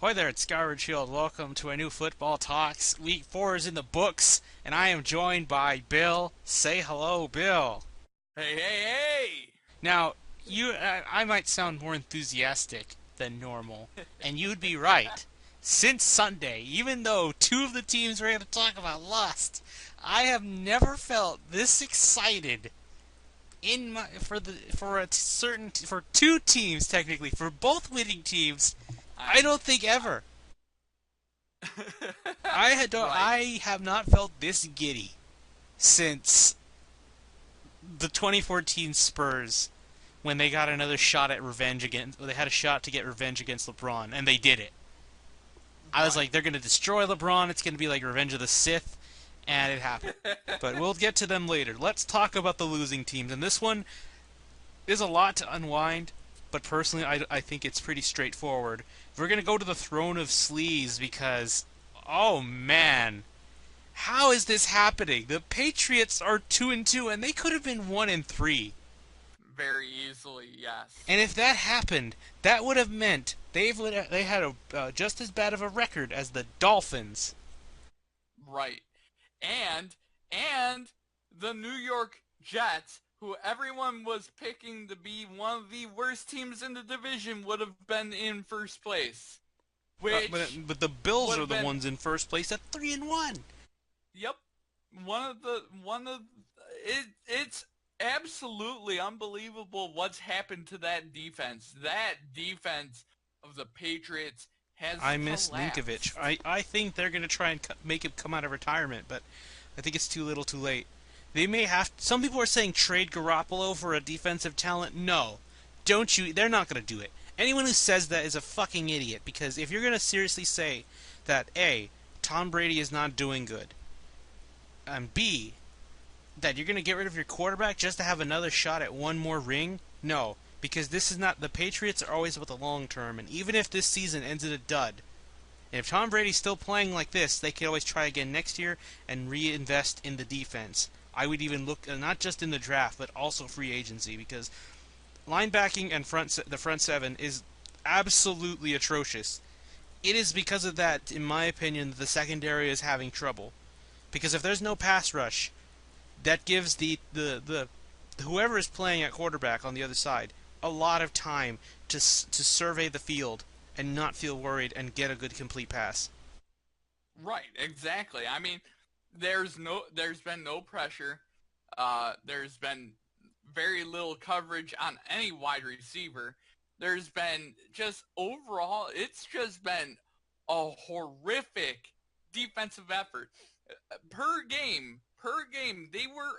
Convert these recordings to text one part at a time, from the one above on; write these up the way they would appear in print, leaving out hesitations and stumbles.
Hi there, it's Skyward Shield. Welcome to a new Football Talks. Week 4 is in the books, and I am joined by Bill. Say hello, Bill. Hey, hey, hey! Now, I might sound more enthusiastic than normal, and you'd be right. Since Sunday, even though two of the teams we're going to talk about lost, I have never felt this excited in my for two teams technically for both winning teams. I I'm don't think ever. right. I have not felt this giddy since the 2014 Spurs when they got another shot at revenge against. They had a shot to get revenge against LeBron, and they did it. I was Right. like, they're going to destroy LeBron. It's going to be like Revenge of the Sith, and it happened. But we'll get to them later. Let's talk about the losing teams, and this one is a lot to unwind. But personally, I think it's pretty straightforward. We're going to go to the throne of sleaze because, oh man, how is this happening? The Patriots are 2-2, and they could have been 1-3. Very easily, yes. And if that happened, that would have meant they had just as bad of a record as the Dolphins. Right. And and the New York Jets, who everyone was picking to be one of the worst teams in the division, would have been in first place. Which But the Bills would are have the been ones in first place at 3-1. yep. One of it's absolutely unbelievable what's happened to that defense. That defense of the Patriots has I miss Ninkovich. collapsed. I think they're going to try and make him come out of retirement, but I think it's too little, too late. They may have. Some people are saying trade Garoppolo for a defensive talent. No, don't you? They're not going to do it. Anyone who says that is a fucking idiot. Because if you're going to seriously say that A, Tom Brady is not doing good, and B, that you're going to get rid of your quarterback just to have another shot at one more ring, no. Because this is not. The Patriots are always about the long term, and even if this season ends in a dud, and if Tom Brady's still playing like this, they could always try again next year and reinvest in the defense. I would even look not just in the draft, but also free agency because linebacking and the front seven is absolutely atrocious. It is because of that, in my opinion, that the secondary is having trouble. Because if there's no pass rush, that gives the whoever is playing at quarterback on the other side a lot of time to survey the field and not feel worried and get a good complete pass. Right, exactly. I mean, there's been no pressure. There's been very little coverage on any wide receiver. There's been just overall, it's just been a horrific defensive effort. Per game, they were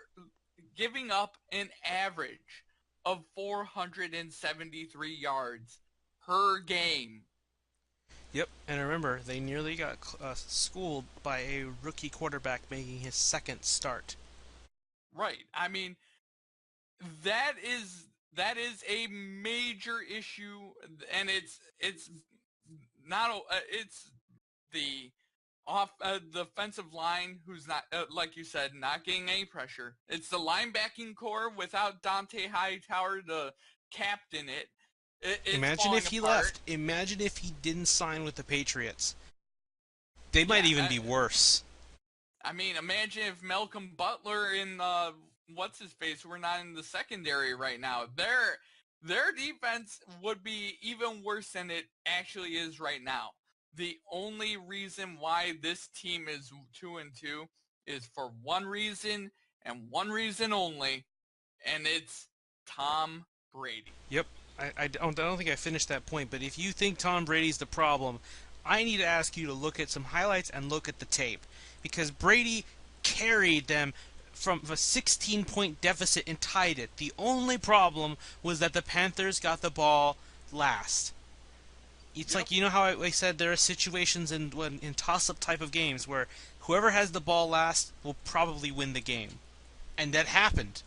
giving up an average of 473 yards per game. Yep, and remember, they nearly got schooled by a rookie quarterback making his second start. Right. I mean, that is a major issue, and it's not it's the the offensive line who's not like you said, not getting any pressure. It's the linebacking core without Dante Hightower the captain. It's Imagine falling if he apart. left. Imagine if he didn't sign with the Patriots. They might Yeah, even be worse. I mean, imagine if Malcolm Butler and what's his face were not in the secondary right now. Their defense would be even worse than it actually is right now. The only reason why this team is 2-2 is for one reason and one reason only, and it's Tom Brady. Yep, I don't think I finished that point, but if you think Tom Brady's the problem, I need to ask you to look at some highlights and look at the tape. Because Brady carried them from a 16-point deficit and tied it. The only problem was that the Panthers got the ball last. It's Yep. like, you know how I said there are situations in toss-up type of games where whoever has the ball last will probably win the game. And that happened.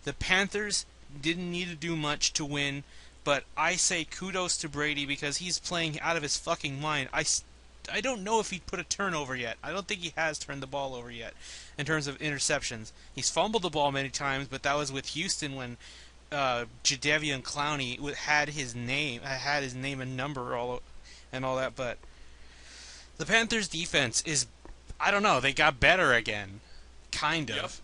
The Panthers didn't need to do much to win, but I say kudos to Brady because he's playing out of his fucking mind. I don't know if he put a turnover yet. I don't think he has turned the ball over yet in terms of interceptions. He's fumbled the ball many times, but that was with Houston when Jadeveon Clowney had his name and number and all that. But The Panthers' defense is, I don't know, they got better again. Kind Yep. of.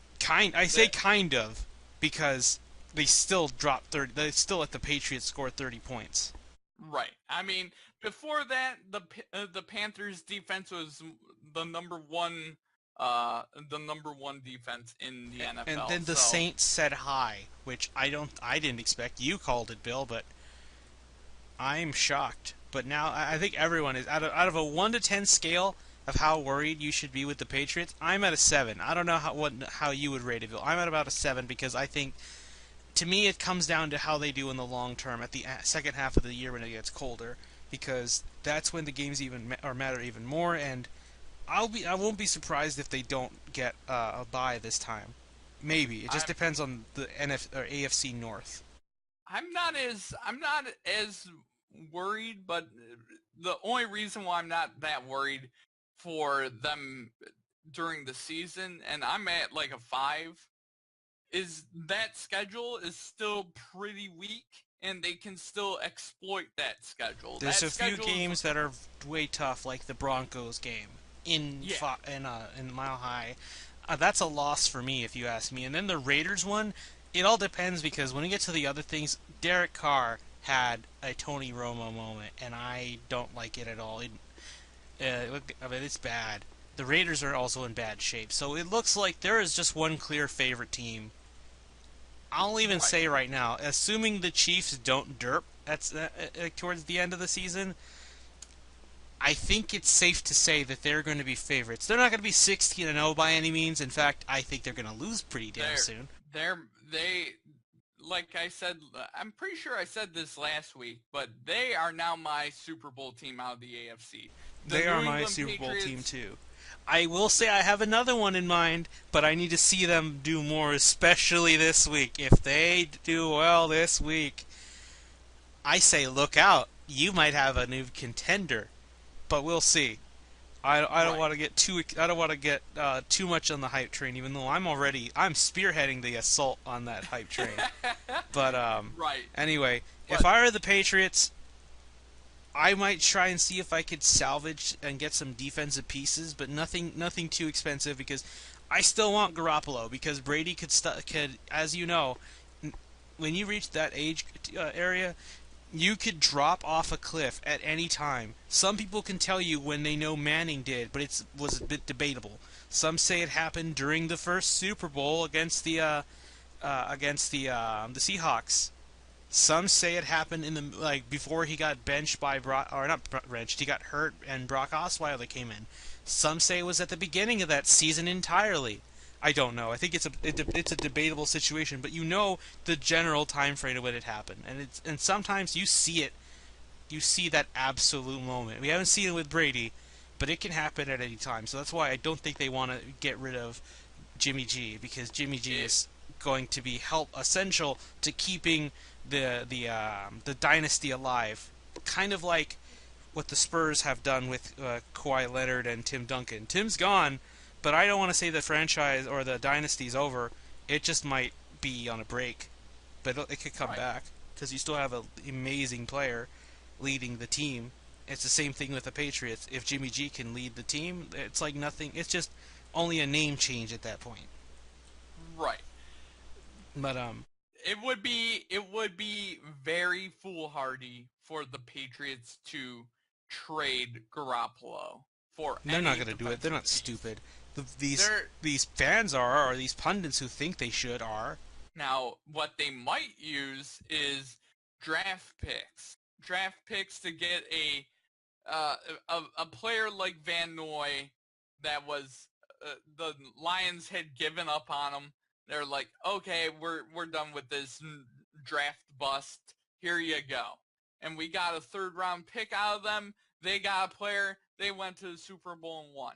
I say That kind of because they still dropped 30. They still let the Patriots score 30 points. right. I mean, before that, the Panthers defense was the number one the number one defense in the And NFL. then the So Saints said hi, which I didn't expect. You called it, Bill, but I'm shocked. But now I think everyone is out of a 1 to 10 scale of how worried you should be with the Patriots. I'm at a 7. I don't know how you would rate it, Bill. I'm at about a 7 because I think to me it comes down to how they do in the long term at the second half of the year when it gets colder because that's when the games matter even more and I won't be surprised if they don't get a bye this time. Maybe it just I'm depends on the or AFC North. I'm not as worried, but the only reason why I'm not that worried for them during the season, and I'm at like a 5, is that schedule is still pretty weak, and they can still exploit that schedule. There's That a few schedule is games that are way tough, like the Broncos game yeah, in Mile High. That's a loss for me, if you ask me. And then the Raiders one, it all depends because when we get to the other things, Derek Carr had a Tony Romo moment, and I don't like it at all. I mean, it's bad. The Raiders are also in bad shape, so it looks like there is just one clear favorite team. I'll even right. say right now, assuming the Chiefs don't derp towards the end of the season, I think it's safe to say that they're going to be favorites. They're not going to be 16 and 0 by any means. In fact, I think they're going to lose pretty damn They're soon. they like I said, I'm pretty sure I said this last week, but they are now my Super Bowl team out of the AFC. The They New are my England Super Bowl team Patriots. too. I will say I have another one in mind, but I need to see them do more, especially this week. If they do well this week, I say look out. You might have a new contender, but we'll see. I don't Right. want to get too much on the hype train, even though I'm spearheading the assault on that hype train. But right. anyway, if But I were the Patriots, I might try and see if I could salvage and get some defensive pieces, but nothing too expensive because I still want Garoppolo because Brady could as you know, when you reach that age area, you could drop off a cliff at any time. Some people can tell you when they know Manning did, but it was a bit debatable. Some say it happened during the first Super Bowl against the Seahawks. Some say it happened in the before he got benched by Brock, or not benched, he got hurt and Brock Osweiler came in. Some say it was at the beginning of that season entirely. I don't know. I think it's a debatable situation, but you know the general time frame of when it happened, and sometimes you see that absolute moment. We haven't seen it with Brady, but it can happen at any time. So that's why I don't think they want to get rid of Jimmy G because Jimmy G it is going to be essential to keeping the dynasty alive. Kind of like what the Spurs have done with Kawhi Leonard and Tim Duncan. Tim's gone, but I don't want to say the franchise or the dynasty's over. It just might be on a break, but it could come right. back because you still have an amazing player leading the team. It's the same thing with the Patriots. If Jimmy G can lead the team, it's like nothing. It's just only a name change at that point. Right. But It would be very foolhardy for the Patriots to trade Garoppolo for they're not any going to do it. They're defensive not piece. stupid. These They're these fans are, or these pundits who think they should are. Now, what they might use is draft picks. Draft picks to get uh, a player like Van Noy that was the Lions had given up on him. They're like, okay, we're done with this draft bust. Here you go. And we got a third round pick out of them. They got a player. They went to the Super Bowl and won.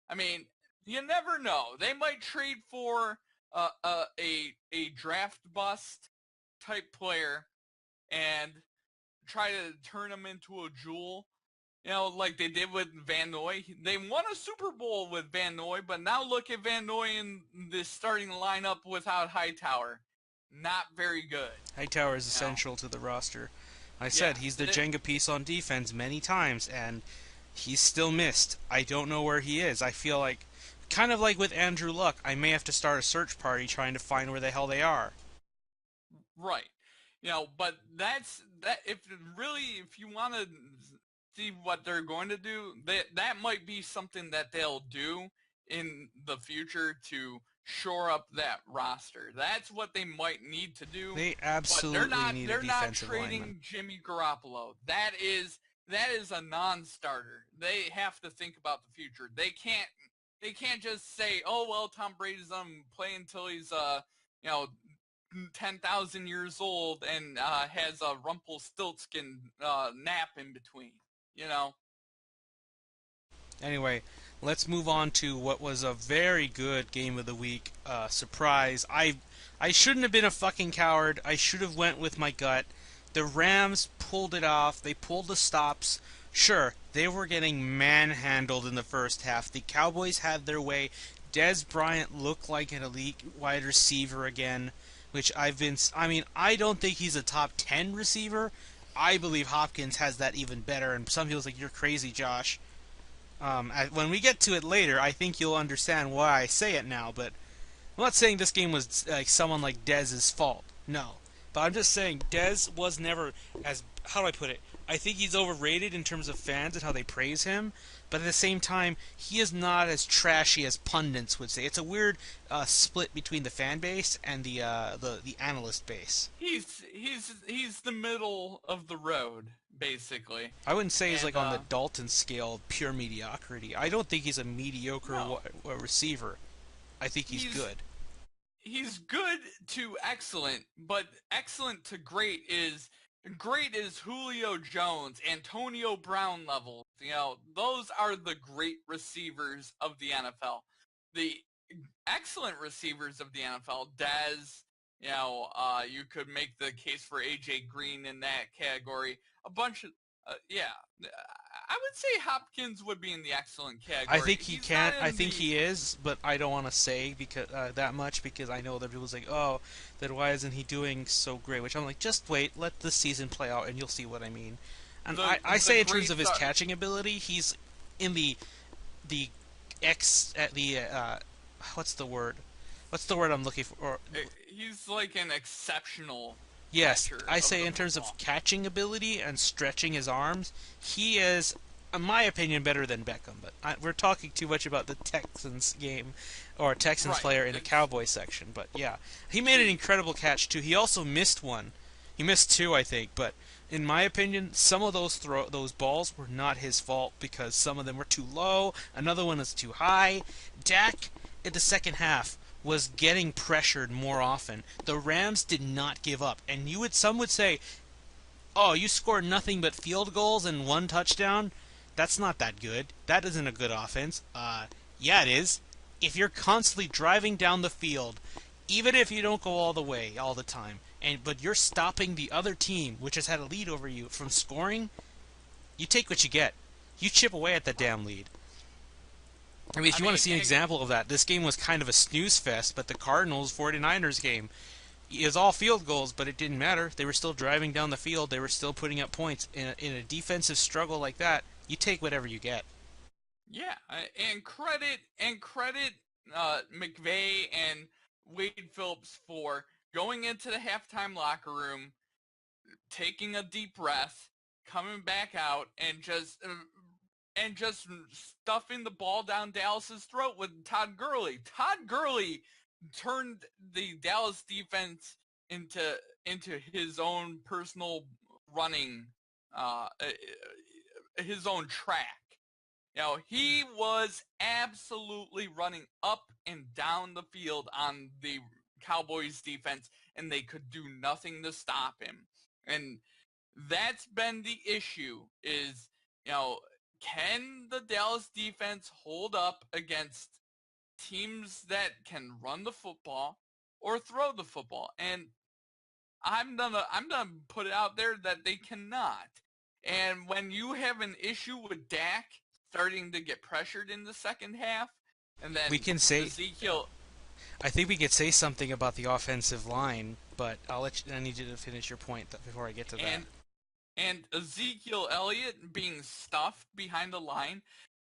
I mean, you never know. They might trade for a draft bust type player and try to turn him into a jewel. You know, like they did with Van Noy. They won a Super Bowl with Van Noy, but now look at Van Noy in the starting lineup without Hightower. Not very good. Hightower is You know, essential to the roster. I yeah. said he's the Jenga piece on defense many times, and He's still missed. I don't know where he is. I feel like, kind of like with Andrew Luck, I may have to start a search party trying to find where the hell they are. Right. But that's that. If you want to see what they're going to do, that might be something that they'll do in the future to shore up that roster. That's what they might need to do. They But absolutely need a they're not defensive lineman. trading Jimmy Garoppolo. That is a non-starter. They have to think about the future. They can't just say, "Oh well, Tom Brady's play until he's you know 10,000 years old and has a Rumpelstiltskin nap in between." You know, Anyway, let's move on to what was a very good game of the week. Surprise! I shouldn't have been a fucking coward. I should have went with my gut. The Rams pulled it off. They pulled the stops. Sure, they were getting manhandled in the first half. The Cowboys had their way. Dez Bryant looked like an elite wide receiver again, which I've been. I mean, I don't think he's a top 10 receiver. I believe Hopkins has that even better. And some people's like, "You're crazy, Josh." When we get to it later, I think you'll understand why I say it now. But I'm not saying this game was like someone like Dez's fault. No, but I'm just saying Dez was never as, how do I put it? I think he's overrated in terms of fans and how they praise him. But at the same time, he is not as trashy as pundits would say. It's a weird split between the fan base and the analyst base. he's the middle of the road basically, I wouldn't say he's and like on the Dalton scale of pure mediocrity. I don't think he's a mediocre no, receiver. I think he's he's good. he's good to excellent, but excellent to great is Julio Jones, Antonio Brown levels. Those are the great receivers of the NFL. The excellent receivers of the NFL, Dez, you could make the case for AJ Green in that category. A bunch of, yeah, I would say Hopkins would be in the excellent I category. think he He's can. not I in think the he is, but I don't want to say because that much because I know that people's like, oh, then why isn't he doing so great? Which I'm like, just wait, let the season play out, and you'll see what I mean. And the I the say in terms of greats his are. catching ability, he's in the X at the what's the word? What's the word I'm looking for? He's like an exceptional Yes, catcher I of say the in terms of football. catching ability and stretching his arms, he is, in my opinion, better than Beckham. But we're talking too much about the Texans game or Texans Right. player in the It's Cowboy section. But yeah, he made an the incredible catch too. He also missed one. He missed two, I think. But in my opinion, some of those balls were not his fault because some of them were too low. Another one was too high. Dak in the second half was getting pressured more often. The Rams did not give up, and some would say, "Oh, you scored nothing but field goals and one touchdown. That's not that good. That isn't a good offense." Yeah, it is. If you're constantly driving down the field, even if you don't go all the way all the time, but you're stopping the other team, which has had a lead over you, from scoring, you take what you get. You chip away at that damn lead. I mean, if I you want to mean, see an example of that, this game was kind of a snooze fest, but the Cardinals 49ers game is all field goals, but it didn't matter. They were still driving down the field. They were still putting up points. In a defensive struggle like that, you take whatever you get. yeah, and credit McVay and Wade Phillips for going into the halftime locker room, taking a deep breath, coming back out, and just stuffing the ball down Dallas's throat with Todd Gurley. Todd Gurley turned the Dallas defense into his own personal running, his own track. He was absolutely running up and down the field on the Cowboys defense, and they could do nothing to stop him. And that's been the issue is, you know, can the Dallas defense hold up against teams that can run the football or throw the football? And I'm gonna put it out there that they cannot. And when you have an issue with Dak starting to get pressured in the second half, and We then can say, Ezekiel, I think we could say something about the offensive line, but I need you to finish your point before I get to and that. and Ezekiel Elliott being stuffed behind the line,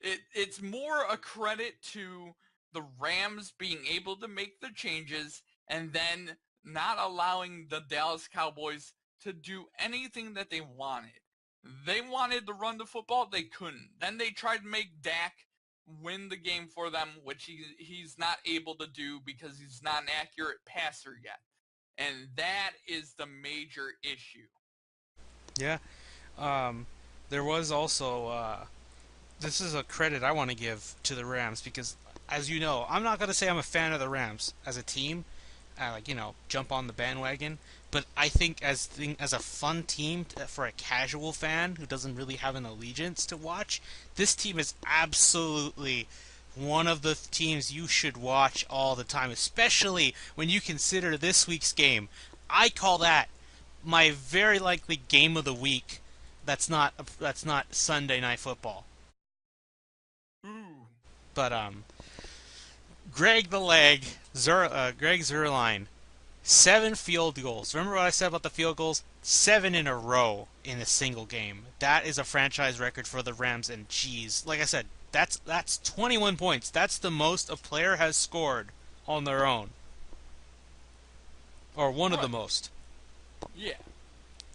it's more a credit to the Rams being able to make the changes and then not allowing the Dallas Cowboys to do anything that they wanted. They wanted to run the football, they couldn't. Then they tried to make Dak win the game for them, which he's not able to do because he's not an accurate passer yet. And that is the major issue. Yeah. Um, there was also this is a credit I want to give to the Rams because, as you know, I'm not gonna say I'm a fan of the Rams as a team, like jump on the bandwagon. But I think as a fun team for a casual fan who doesn't really have an allegiance to watch, this team is absolutely one of the teams you should watch all the time, especially when you consider this week's game. I call that my very likely game of the week. That's not Sunday Night Football. Ooh. But Greg the Leg, Greg Zerline, 7 field goals. Remember what I said about the field goals? 7 in a row in a single game. That is a franchise record for the Rams. And geez, like I said, that's 21 points. That's the most a player has scored on their own, or one of the Right. most. Yeah.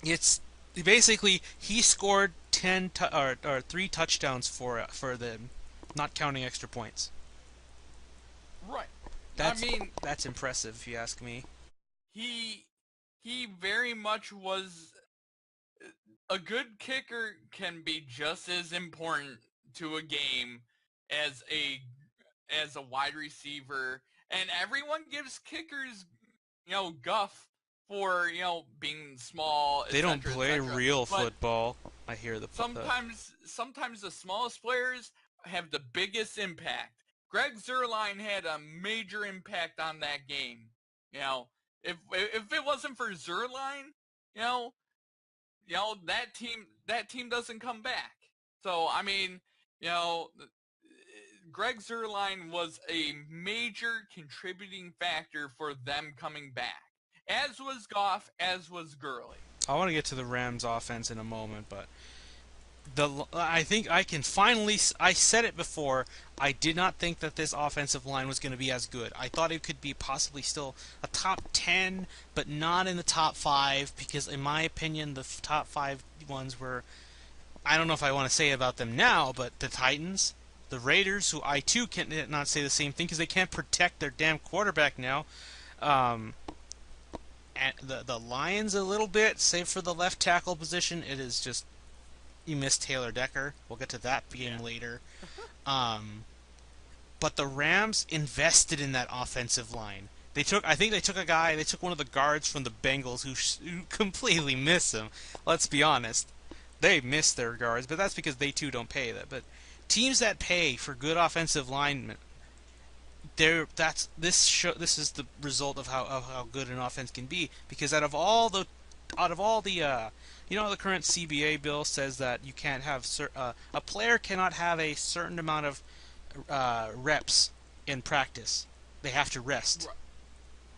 It's basically he scored or 3 touchdowns for them, not counting extra points. Right. I That's mean, that's impressive if you ask me. he he very much was a good kicker can be just as important to a game as a wide receiver, and everyone gives kickers guff for being small, They don't etc., play etc. real But football. I hear the sometimes the smallest players have the biggest impact. Greg Zerline had a major impact on that game. You know, if it wasn't for Zerline, you know, that team doesn't come back. So I mean, you know, Greg Zerline was a major contributing factor for them coming back. As was Goff, as was Gurley. I want to get to the Rams offense in a moment, but I think I can finally. I said it before. I did not think that this offensive line was going to be as good. I thought it could be possibly still a top 10, but not in the top 5 because, in my opinion, the top 5 ones were. I don't know if I want to say about them now, but the Titans, the Raiders, who I too can not say the same thing because they can't protect their damn quarterback now. Um, and the Lions a little bit, save for the left tackle position. It is just you missed Taylor Decker. We'll get to that game Yeah. later. Um, but the Rams invested in that offensive line. I think they took a guy. They took one of the guards from the Bengals who completely missed him. Let's be honest, they missed their guards, but that's because they too don't pay that. But teams that pay for good offensive linemen, this is the result of how good an offense can be. Because out of all the the current CBA bill says that you can't have a player cannot have a certain amount of reps in practice. They have to rest,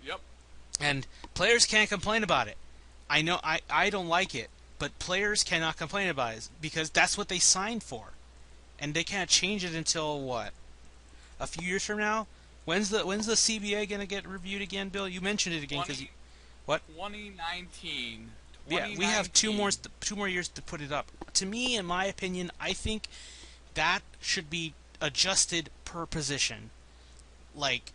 Yep. and players can't complain about it. I know I don't like it, but players cannot complain about it because that's what they signed for, and they can't change it until what, a few years from now. When's the CBA gonna get reviewed again, Bill? You mentioned it again because 20, what? 2019. Yeah, we have 2019. 2 more years to put it up. To me, in my opinion, I think that should be adjusted per position. Like,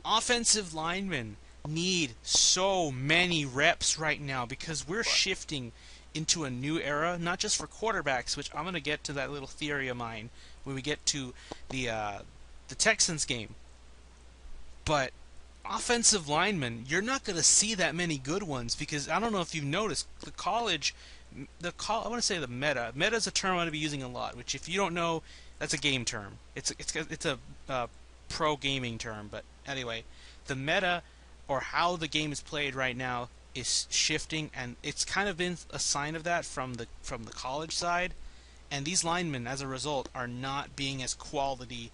offensive linemen need so many reps right now because we're But shifting into a new era, not just for quarterbacks, which I'm going to get to that little theory of mine when we get to the Texans game. But offensive linemen, you're not going to see that many good ones because I don't know if you've noticed I want to say the meta. Meta is a term I'm going to be using a lot, which if you don't know, that's a game term. It's a pro gaming term, but anyway, the meta or how the game is played right now is shifting, and it's kind of been a sign of that from the college side. And these linemen, as a result, are not being as quality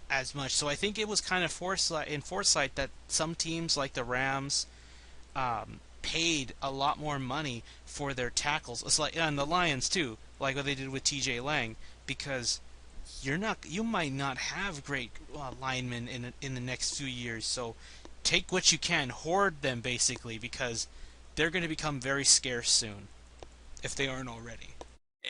as much. So I think it was kind of foresight that some teams like the Rams, paid a lot more money for their tackles. It's like, and the Lions too, like what they did with T.J. Lang, because you might not have great linemen in the next few years. So take what you can, hoard them basically, because they're going to become very scarce soon, if they aren't already.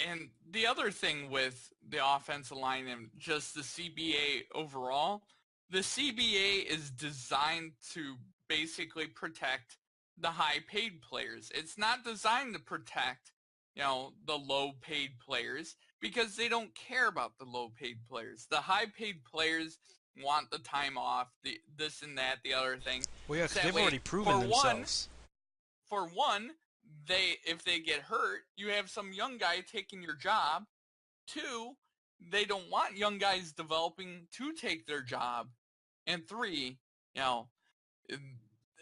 And the other thing with the offensive line and just the CBA overall, the CBA is designed to basically protect the high-paid players. It's not designed to protect, the low-paid players because they don't care about the low-paid players. The high-paid players want the time off, the this and that, the other thing. Well, yeah, So because that they've way, already proven themselves. for one, if they get hurt, you have some young guy taking your job. Two, they don't want young guys developing to take their job. And three, you know, it,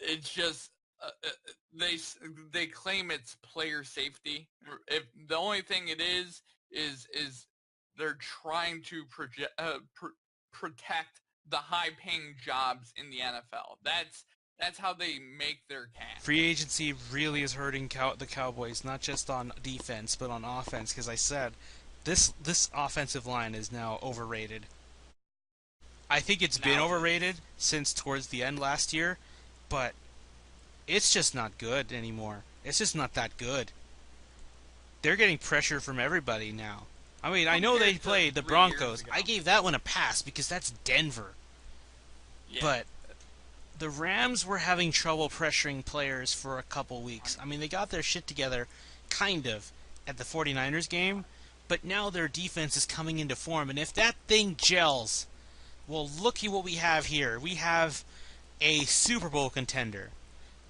it's just they they claim it's player safety. If the only thing it is they're trying to protect the high-paying jobs in the NFL. That's how they make their cash. Free agency really is hurting the Cowboys, not just on defense, but on offense, because I said this offensive line is now overrated. I think it's been Now, overrated since towards the end last year, but it's just not good anymore. It's just not that good. They're getting pressure from everybody now. I mean, I know they compared to played the 3 years Broncos. ago. I gave that one a pass because that's Denver. Yeah. But the Rams were having trouble pressuring players for a couple weeks. I mean, they got their shit together, kind of, at the 49ers game, but now their defense is coming into form, and if that thing gels, well, looky what we have here. We have a Super Bowl contender.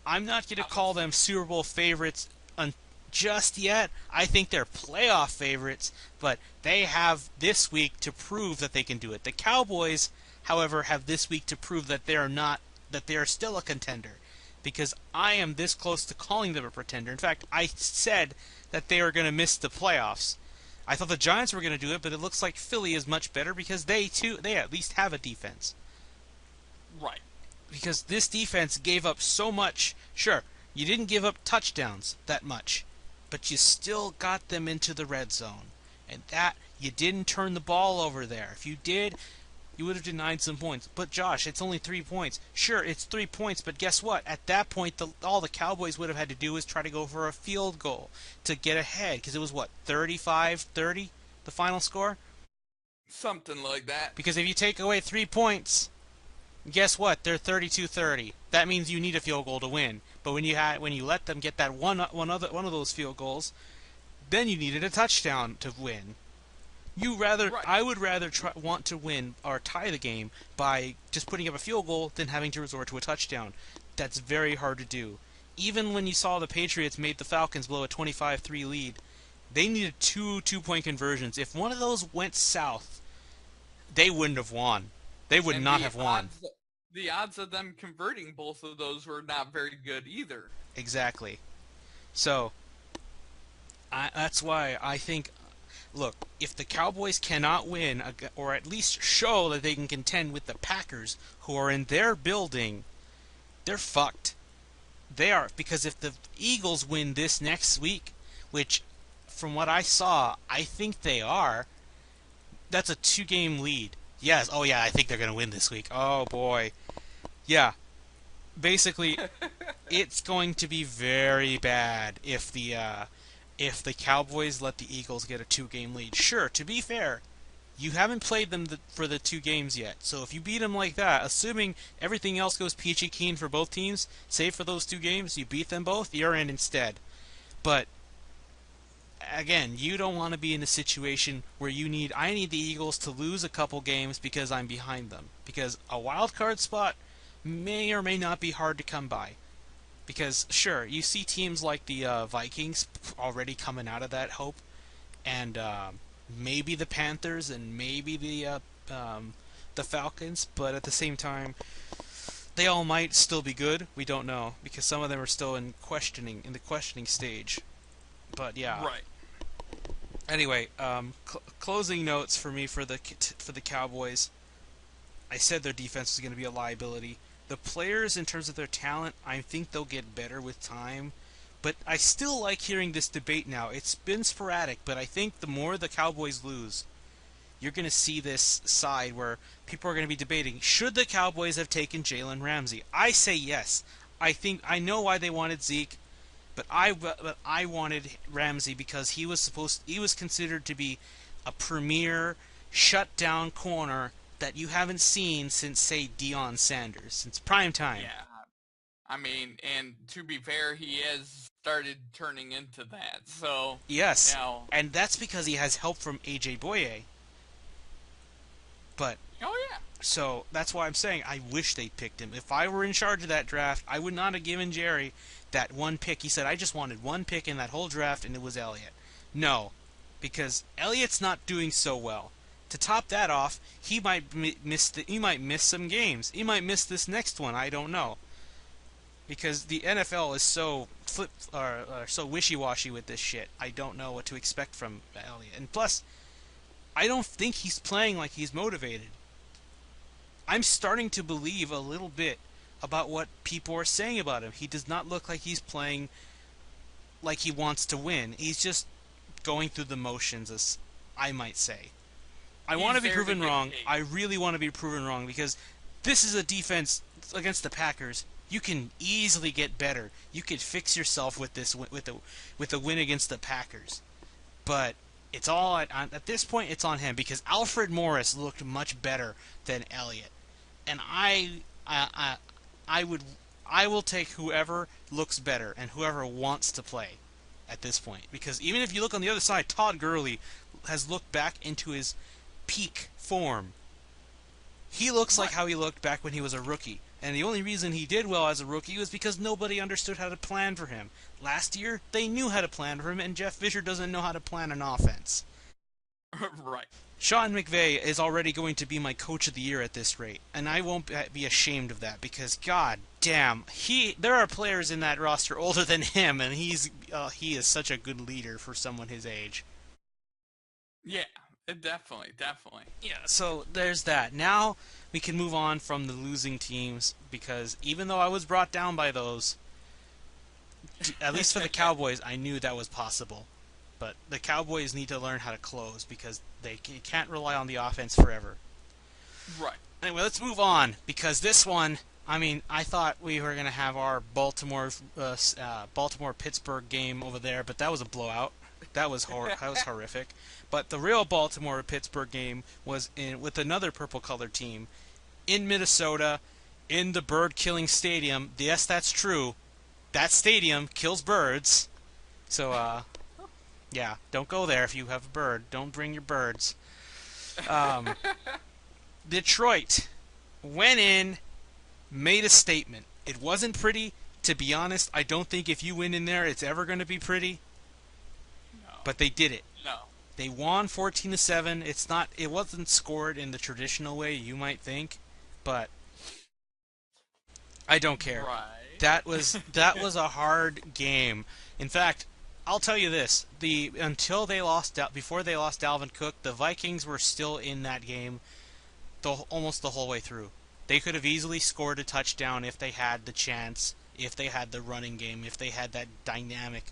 I'm not going to call them Super Bowl favorites just yet. I think they're playoff favorites, but they have this week to prove that they can do it. The Cowboys, however, have this week to prove that they are still a contender, because I am this close to calling them a pretender. In fact, I said that they are going to miss the playoffs. I thought the Giants were going to do it, but it looks like Philly is much better because they at least have a defense. Right. Because this defense gave up so much. Sure, you didn't give up touchdowns that much, but you still got them into the red zone. And that, you didn't turn the ball over there. If you did, you would have denied some points. But Josh, it's only 3 points. Sure, it's 3 points, but guess what? At that point, all the Cowboys would have had to do was try to go for a field goal to get ahead. Because it was, 35-30, the final score? Something like that. Because if you take away 3 points, guess what? They're 32-30. That means you need a field goal to win. But when you let them get that one of those field goals, then you needed a touchdown to win. Right. I would rather want to win or tie the game by just putting up a field goal than having to resort to a touchdown. That's very hard to do. Even when you saw the Patriots made the Falcons blow a 25-3 lead, they needed two-point conversions. If one of those went south, they wouldn't have won. They would not have won. The odds of them converting both of those were not very good either. Exactly. So, that's why I think, look, if the Cowboys cannot win, or at least show that they can contend with the Packers, who are in their building, they're fucked. They are, because if the Eagles win this next week, which, from what I saw, I think they are, that's a 2-game lead. Yes, oh yeah, I think they're going to win this week. Oh boy. Yeah. Basically, it's going to be very bad if the Cowboys let the Eagles get a 2-game lead. Sure, to be fair, you haven't played them for the 2 games yet. So if you beat them like that, assuming everything else goes peachy keen for both teams, save for those 2 games, you beat them both, you're in instead. But again, you don't want to be in a situation where I need the Eagles to lose a couple games because I'm behind them. Because a wild card spot may or may not be hard to come by. Because, sure, you see teams like the Vikings already coming out of that hope, and maybe the Panthers and maybe the Falcons, but at the same time, they all might still be good. We don't know, because some of them are still in the questioning stage. But yeah. Right. Anyway, closing notes for me for the Cowboys. I said their defense was going to be a liability. The players, in terms of their talent, I think they'll get better with time. But I still like hearing this debate now. It's been sporadic, but I think the more the Cowboys lose, you're going to see this side where people are going to be debating, should the Cowboys have taken Jalen Ramsey? I say yes. I know why they wanted Zeke, but I wanted Ramsey because he was considered to be a premier shut down corner that you haven't seen since, say, Deion Sanders, since prime time. Yeah. I mean, and to be fair, he has started turning into that. So, you Yes, know, and that's because he has help from AJ Boye. But oh yeah. so that's why I'm saying I wish they picked him. If I were in charge of that draft, I would not have given Jerry that one pick. He said I just wanted one pick in that whole draft, and it was Elliott. No, because Elliott's not doing so well. To top that off, he might he might miss some games. He might miss this next one. I don't know, because the NFL is so so wishy-washy with this shit. I don't know what to expect from Elliott, and plus, I don't think he's playing like he's motivated. I'm starting to believe a little bit about what people are saying about him. He does not look like he's playing like he wants to win. He's just going through the motions, as I might say. I want to He's be there to proven get wrong. paid. I really want to be proven wrong because this is a defense against the Packers. You can easily get better. You could fix yourself with this with a win against the Packers. But it's all at this point. It's on him because Alfred Morris looked much better than Elliott, and I would I will take whoever looks better and whoever wants to play at this point, because even if you look on the other side, Todd Gurley has looked back into his peak form. He looks like how he looked back when he was a rookie. And the only reason he did well as a rookie was because nobody understood how to plan for him. Last year, they knew how to plan for him, and Jeff Fisher doesn't know how to plan an offense. Right. Sean McVay is already going to be my coach of the year at this rate, and I won't be ashamed of that because, god damn, there are players in that roster older than him, and he is such a good leader for someone his age. Yeah. Definitely. Definitely. Yeah, so there's that. Now we can move on from the losing teams because even though I was brought down by those, at least for the Cowboys, I knew that was possible. But the Cowboys need to learn how to close because they can't rely on the offense forever. Right. Anyway, let's move on because this one, I mean, I thought we were going to have our Baltimore Pittsburgh game over there, but that was a blowout. That was horrific. But the real Baltimore Pittsburgh game was with another purple-colored team in Minnesota, in the bird-killing stadium. Yes, that's true. That stadium kills birds. So, yeah, don't go there if you have a bird. Don't bring your birds. Detroit went in, made a statement. It wasn't pretty. To be honest, I don't think if you win in there, it's ever going to be pretty. No. But they did it. No. They won 14-7. It wasn't scored in the traditional way you might think, but I don't care. Right. That was a hard game. In fact, I'll tell you this: before they lost Dalvin Cook, the Vikings were still in that game almost the whole way through. They could have easily scored a touchdown if they had the chance, if they had the running game, if they had that dynamic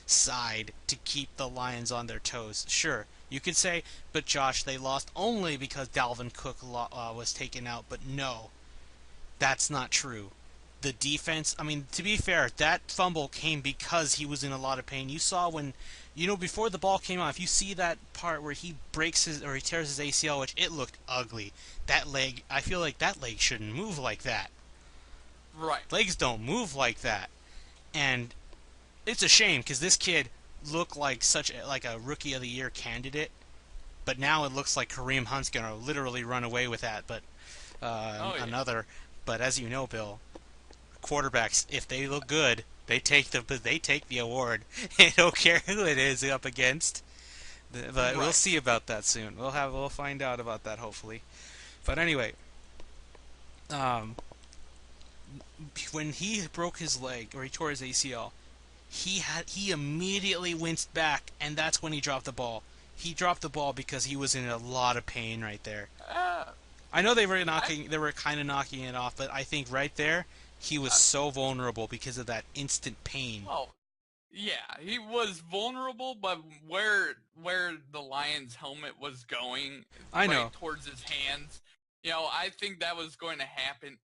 side to keep the Lions on their toes. Sure, you could say, but Josh, they lost only because Dalvin Cook was taken out. But no, that's not true. The defense, I mean, to be fair, that fumble came because he was in a lot of pain. You saw when, before the ball came out, if you see that part where he he tears his ACL, which it looked ugly. That leg, I feel like that leg shouldn't move like that. Right. Legs don't move like that. And it's a shame because this kid looked like like a rookie of the year candidate, but now it looks like Kareem Hunt's gonna literally run away with that. But but as you know, Bill, quarterbacks, if they look good, they take the award. They don't care who it is up against. But we'll see about that soon. We'll find out about that hopefully. But anyway, when he broke his leg or he tore his ACL, he immediately winced back, and that's when he dropped the ball. He dropped the ball because he was in a lot of pain right there. I know I they were kind of knocking it off, but I think right there he was uh, so vulnerable because of that instant pain. well, yeah, he was vulnerable, but where the Lions helmet was going, I right know. towards his hands, I think that was going to happen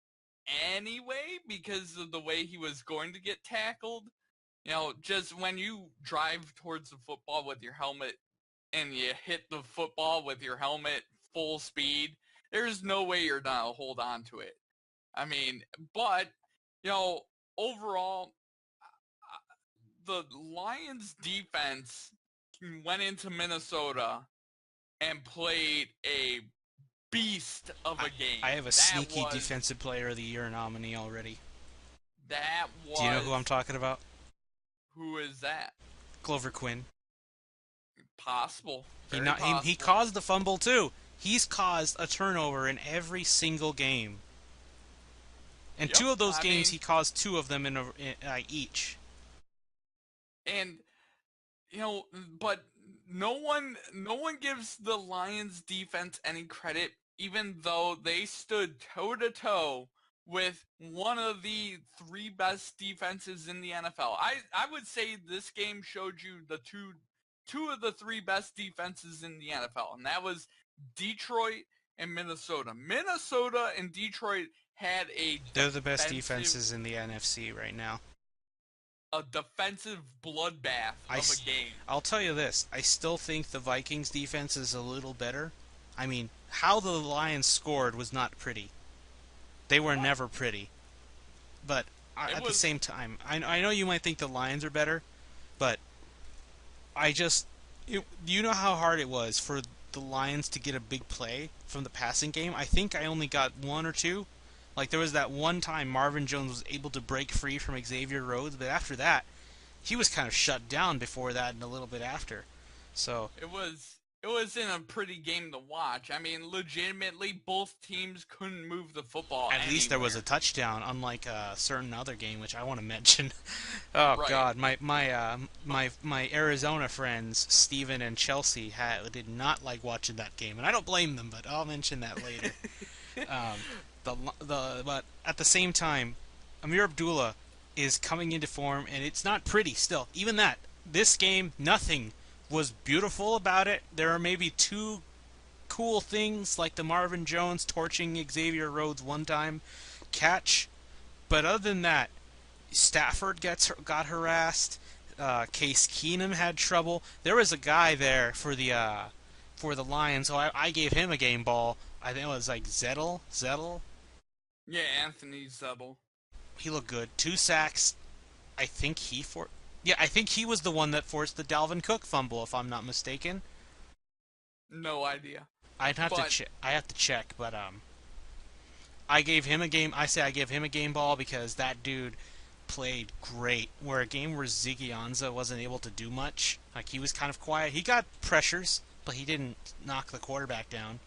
anyway because of the way he was going to get tackled. Just when you drive towards the football with your helmet and you hit the football with your helmet full speed, there's no way you're gonna hold on to it. I mean, but you know, overall, the Lions defense went into Minnesota and played a beast of I a game. I have a sneaky defensive player of the year nominee already. That Do you know who I'm was talking about? who is that? Glover Quinn. Possible, He very not he possible. caused the fumble too. He's caused a turnover in every single game. And Yep. two of those I games mean, he caused two of them each. and but no one gives the Lions defense any credit, even though they stood toe to toe with one of the three best defenses in the NFL. I would say this game showed you the two of the three best defenses in the NFL, and that was Detroit and Minnesota. Minnesota and Detroit had They're the best defenses in the NFC right now. a defensive bloodbath I, of a game. I'll tell you this. I still think the Vikings defense is a little better. I mean, how the Lions scored was not pretty. They were Right. never pretty. But It at the was same time, I know you might think the Lions are better, but I just you know how hard it was for the Lions to get a big play from the passing game. I think I only got one or two. Like there was that one time Marvin Jones was able to break free from Xavier Rhodes, but after that, he was kind of shut down before that and a little bit after. So it was in a pretty game to watch. I mean, legitimately, both teams couldn't move the football at least there was a anywhere. touchdown, unlike a certain other game which I want to mention. Oh Right. God, my Arizona friends Steven and Chelsea did not like watching that game, and I don't blame them, but I'll mention that later. Um, but at the same time, Amir Abdullah is coming into form, and it's not pretty still. Even that, this game, nothing was beautiful about it. There are maybe two cool things like the Marvin Jones torching Xavier Rhodes one time catch, but other than that, Stafford got harassed. Case Keenum had trouble. There was a guy there for the Lions, so I gave him a game ball. I think it was like Zettel. Yeah, Anthony Zebel. He looked good. Two sacks. I think he for. Yeah, I think he was the one that forced the Dalvin Cook fumble, if I'm not mistaken. No idea. I'd have to But check. I have to check, but I gave him a game. I say I give him a game ball because that dude played great. Where a game where Ziggy Ansah wasn't able to do much, like he was kind of quiet. He got pressures, but he didn't knock the quarterback down.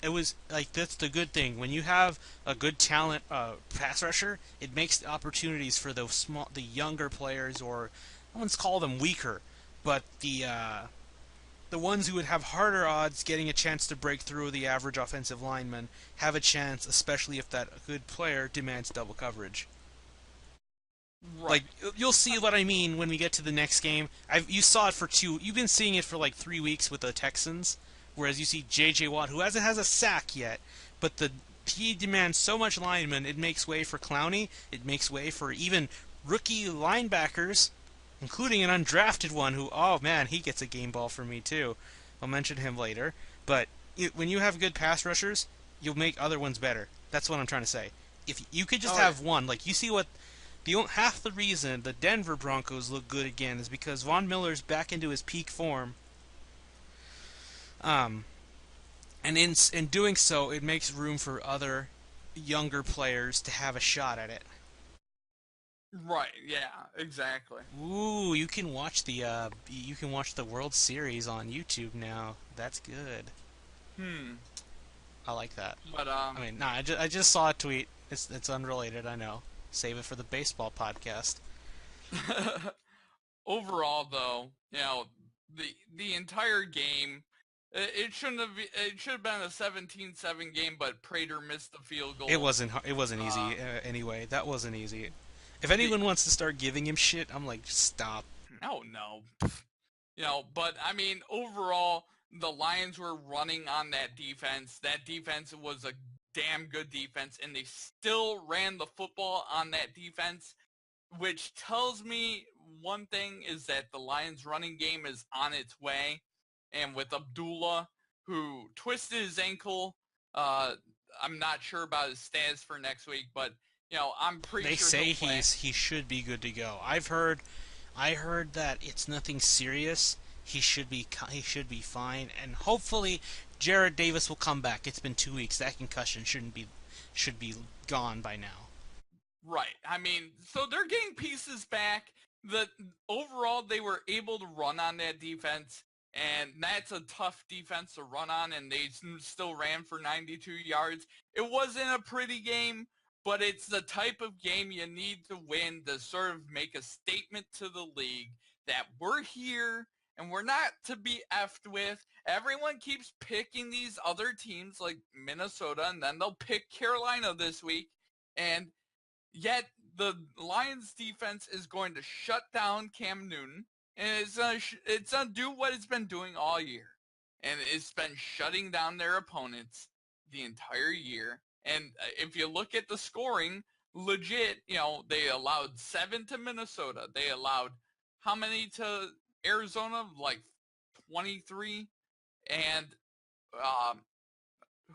It was like that's the good thing when you have a good talent pass rusher. It makes the opportunities for the younger players, or no one's call them weaker, but the ones who would have harder odds getting a chance to break through the average offensive lineman have a chance, especially if that good player demands double coverage. right. Like you'll see what I mean when we get to the next game. You saw it for two. You've been seeing it for like 3 weeks with the Texans, whereas you see J.J. Watt, who hasn't has a sack yet, but he demands so much lineman. It makes way for Clowney. It makes way for even rookie linebackers, including an undrafted one who, oh man, he gets a game ball for me too. I'll mention him later. But when you have good pass rushers, you'll make other ones better. That's what I'm trying to say. If you could just Oh yeah. have one, like you see what half the reason the Denver Broncos look good again is because Von Miller's back into his peak form. Um, and in doing so, it makes room for other younger players to have a shot at it. Right. Yeah. Exactly. Ooh, you can watch the World Series on YouTube now. That's good. Hmm. I like that. But I mean, nah, I just saw a tweet. It's unrelated. I know. Save it for the baseball podcast. overall, though, the entire game. It shouldn't have. It should have been a 17-7 game, but Prater missed the field It goal. wasn't. It wasn't Uh, easy. Anyway, that wasn't easy. If the anyone wants to start giving him shit, I'm like, stop. no. But I mean, overall, the Lions were running on that defense. That defense was a damn good defense, and they still ran the football on that defense, which tells me one thing is that the Lions' running game is on its way. And with Abdullah, who twisted his ankle, uh, I'm not sure about his status for next week, but I'm pretty They sure he'll say play. he should be good to go. I heard that it's nothing serious. He should be fine, and hopefully Jared Davis will come back. It's been 2 weeks. That concussion should be gone by now. Right. I mean, so they're getting pieces back. The overall they were able to run on that defense, and that's a tough defense to run on, and they still ran for 92 yards. It wasn't a pretty game, but it's the type of game you need to win to sort of make a statement to the league that we're here and we're not to be effed with. Everyone keeps picking these other teams like Minnesota, and then they'll pick Carolina this week, and yet the Lions defense is going to shut down Cam Newton, and it's gonna do what it's been doing all year, and it's been shutting down their opponents the entire year. And if you look at the scoring, legit, they allowed 7 to Minnesota. They allowed how many to Arizona? Like 23, and um,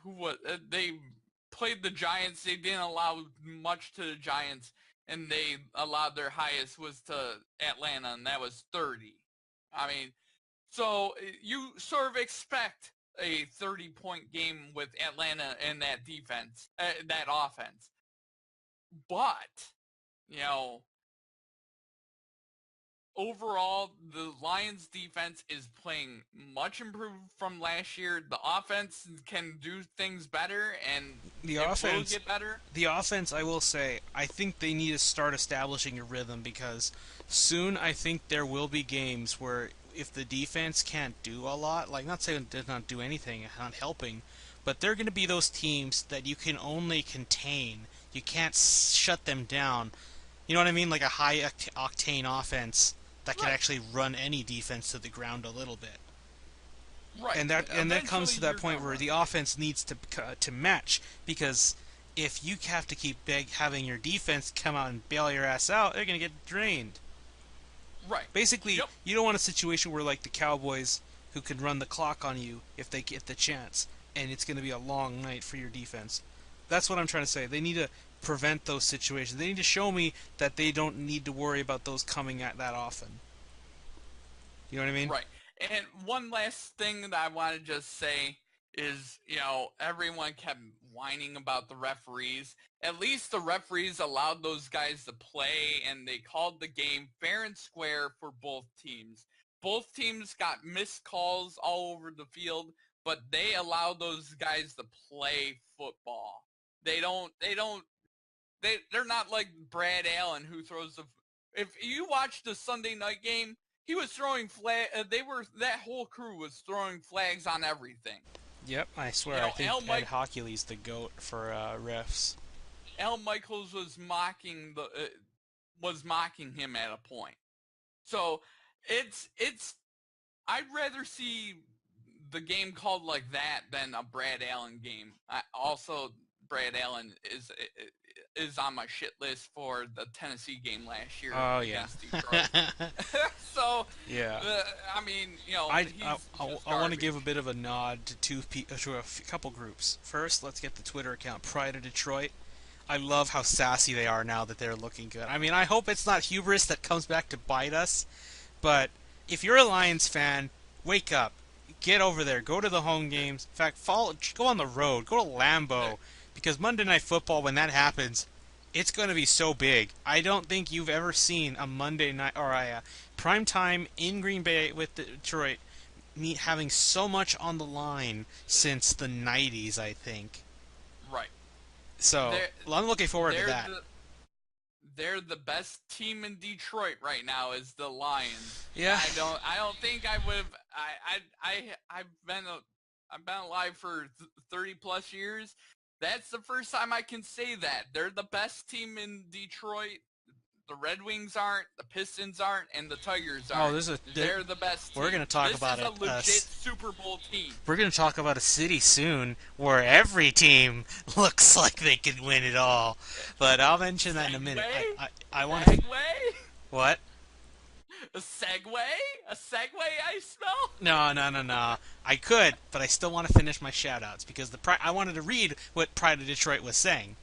who was they played the Giants. They didn't allow much to the Giants, and they allowed their highest was to Atlanta, and that was 30. I mean, so you sort of expect a 30-point game with Atlanta and that defense, that offense. But, you know, overall, the Lions defense is playing much improved from last year. The offense can do things better, and The it will offense get better. the offense, I will say, I think they need to start establishing a rhythm because soon I think there will be games where if the defense can't do a lot, like not saying it does not do anything, not helping, but they're going to be those teams that you can only contain. You can't shut them down. You know what I mean? Like a high octane offense that can Right, actually run any defense to the ground a little bit. right. And that comes Eventually, to that you're point gonna where run. the offense needs to match because if you have to keep having your defense come out and bail your ass out, they're gonna get drained. Right. Basically, Yep. you don't want a situation where like the Cowboys who can run the clock on you if they get the chance, and it's gonna be a long night for your defense. That's what I'm trying to say. They need to prevent those situations. They need to show me that they don't need to worry about those coming at that often. You know what I mean? Right. And one last thing that I want to just say is, everyone kept whining about the referees. At least the referees allowed those guys to play, and they called the game fair and square for both teams. Both teams got missed calls all over the field, but they allowed those guys to play football. They're not like Brad Allen who throws the. If you watch the Sunday night game, he was throwing flag. That whole crew was throwing flags on everything. Yep, I You swear. I know, think Ed Hockley's the goat for refs. Al Michaels was mocking him at a point. So it's I'd rather see the game called like that than a Brad Allen game. Brad Allen is on my shit list for the Tennessee game last year Oh yeah. against Detroit. So, Yeah. I mean, he's just I want to give a garbage. bit of a nod to couple groups. First, let's get the Twitter account Pride of Detroit. I love how sassy they are now that they're looking good. I mean, I hope it's not hubris that comes back to bite us, but if you're a Lions fan, wake up. Get over there. Go to the home games. In fact, go on the road. Go to They're, Lambeau because Monday Night Football when that happens, it's going to be so big. I don't think you've ever seen a Monday night or a prime time in Green Bay with Detroit me having so much on the line since the 90s, I think. right. So, They're well, I'm looking forward to they're that. the they're the best team in Detroit right now is the Lions. Yeah. I don't think I would have. I've been alive for 30 plus years. That's the first time I can say that they're the best team in Detroit. The Red Wings aren't, the Pistons aren't, and the Tigers Oh, aren't. They're the best team. we're gonna talk This about is a it. legit Super Bowl team. We're gonna talk about a city soon where every team looks like they could win it all. But I'll mention that in a minute. I want to. Segway? What? A Segway? A Segway I smell? No. I could, but I still want to finish my shout-outs because I wanted to read what Pride of Detroit was saying.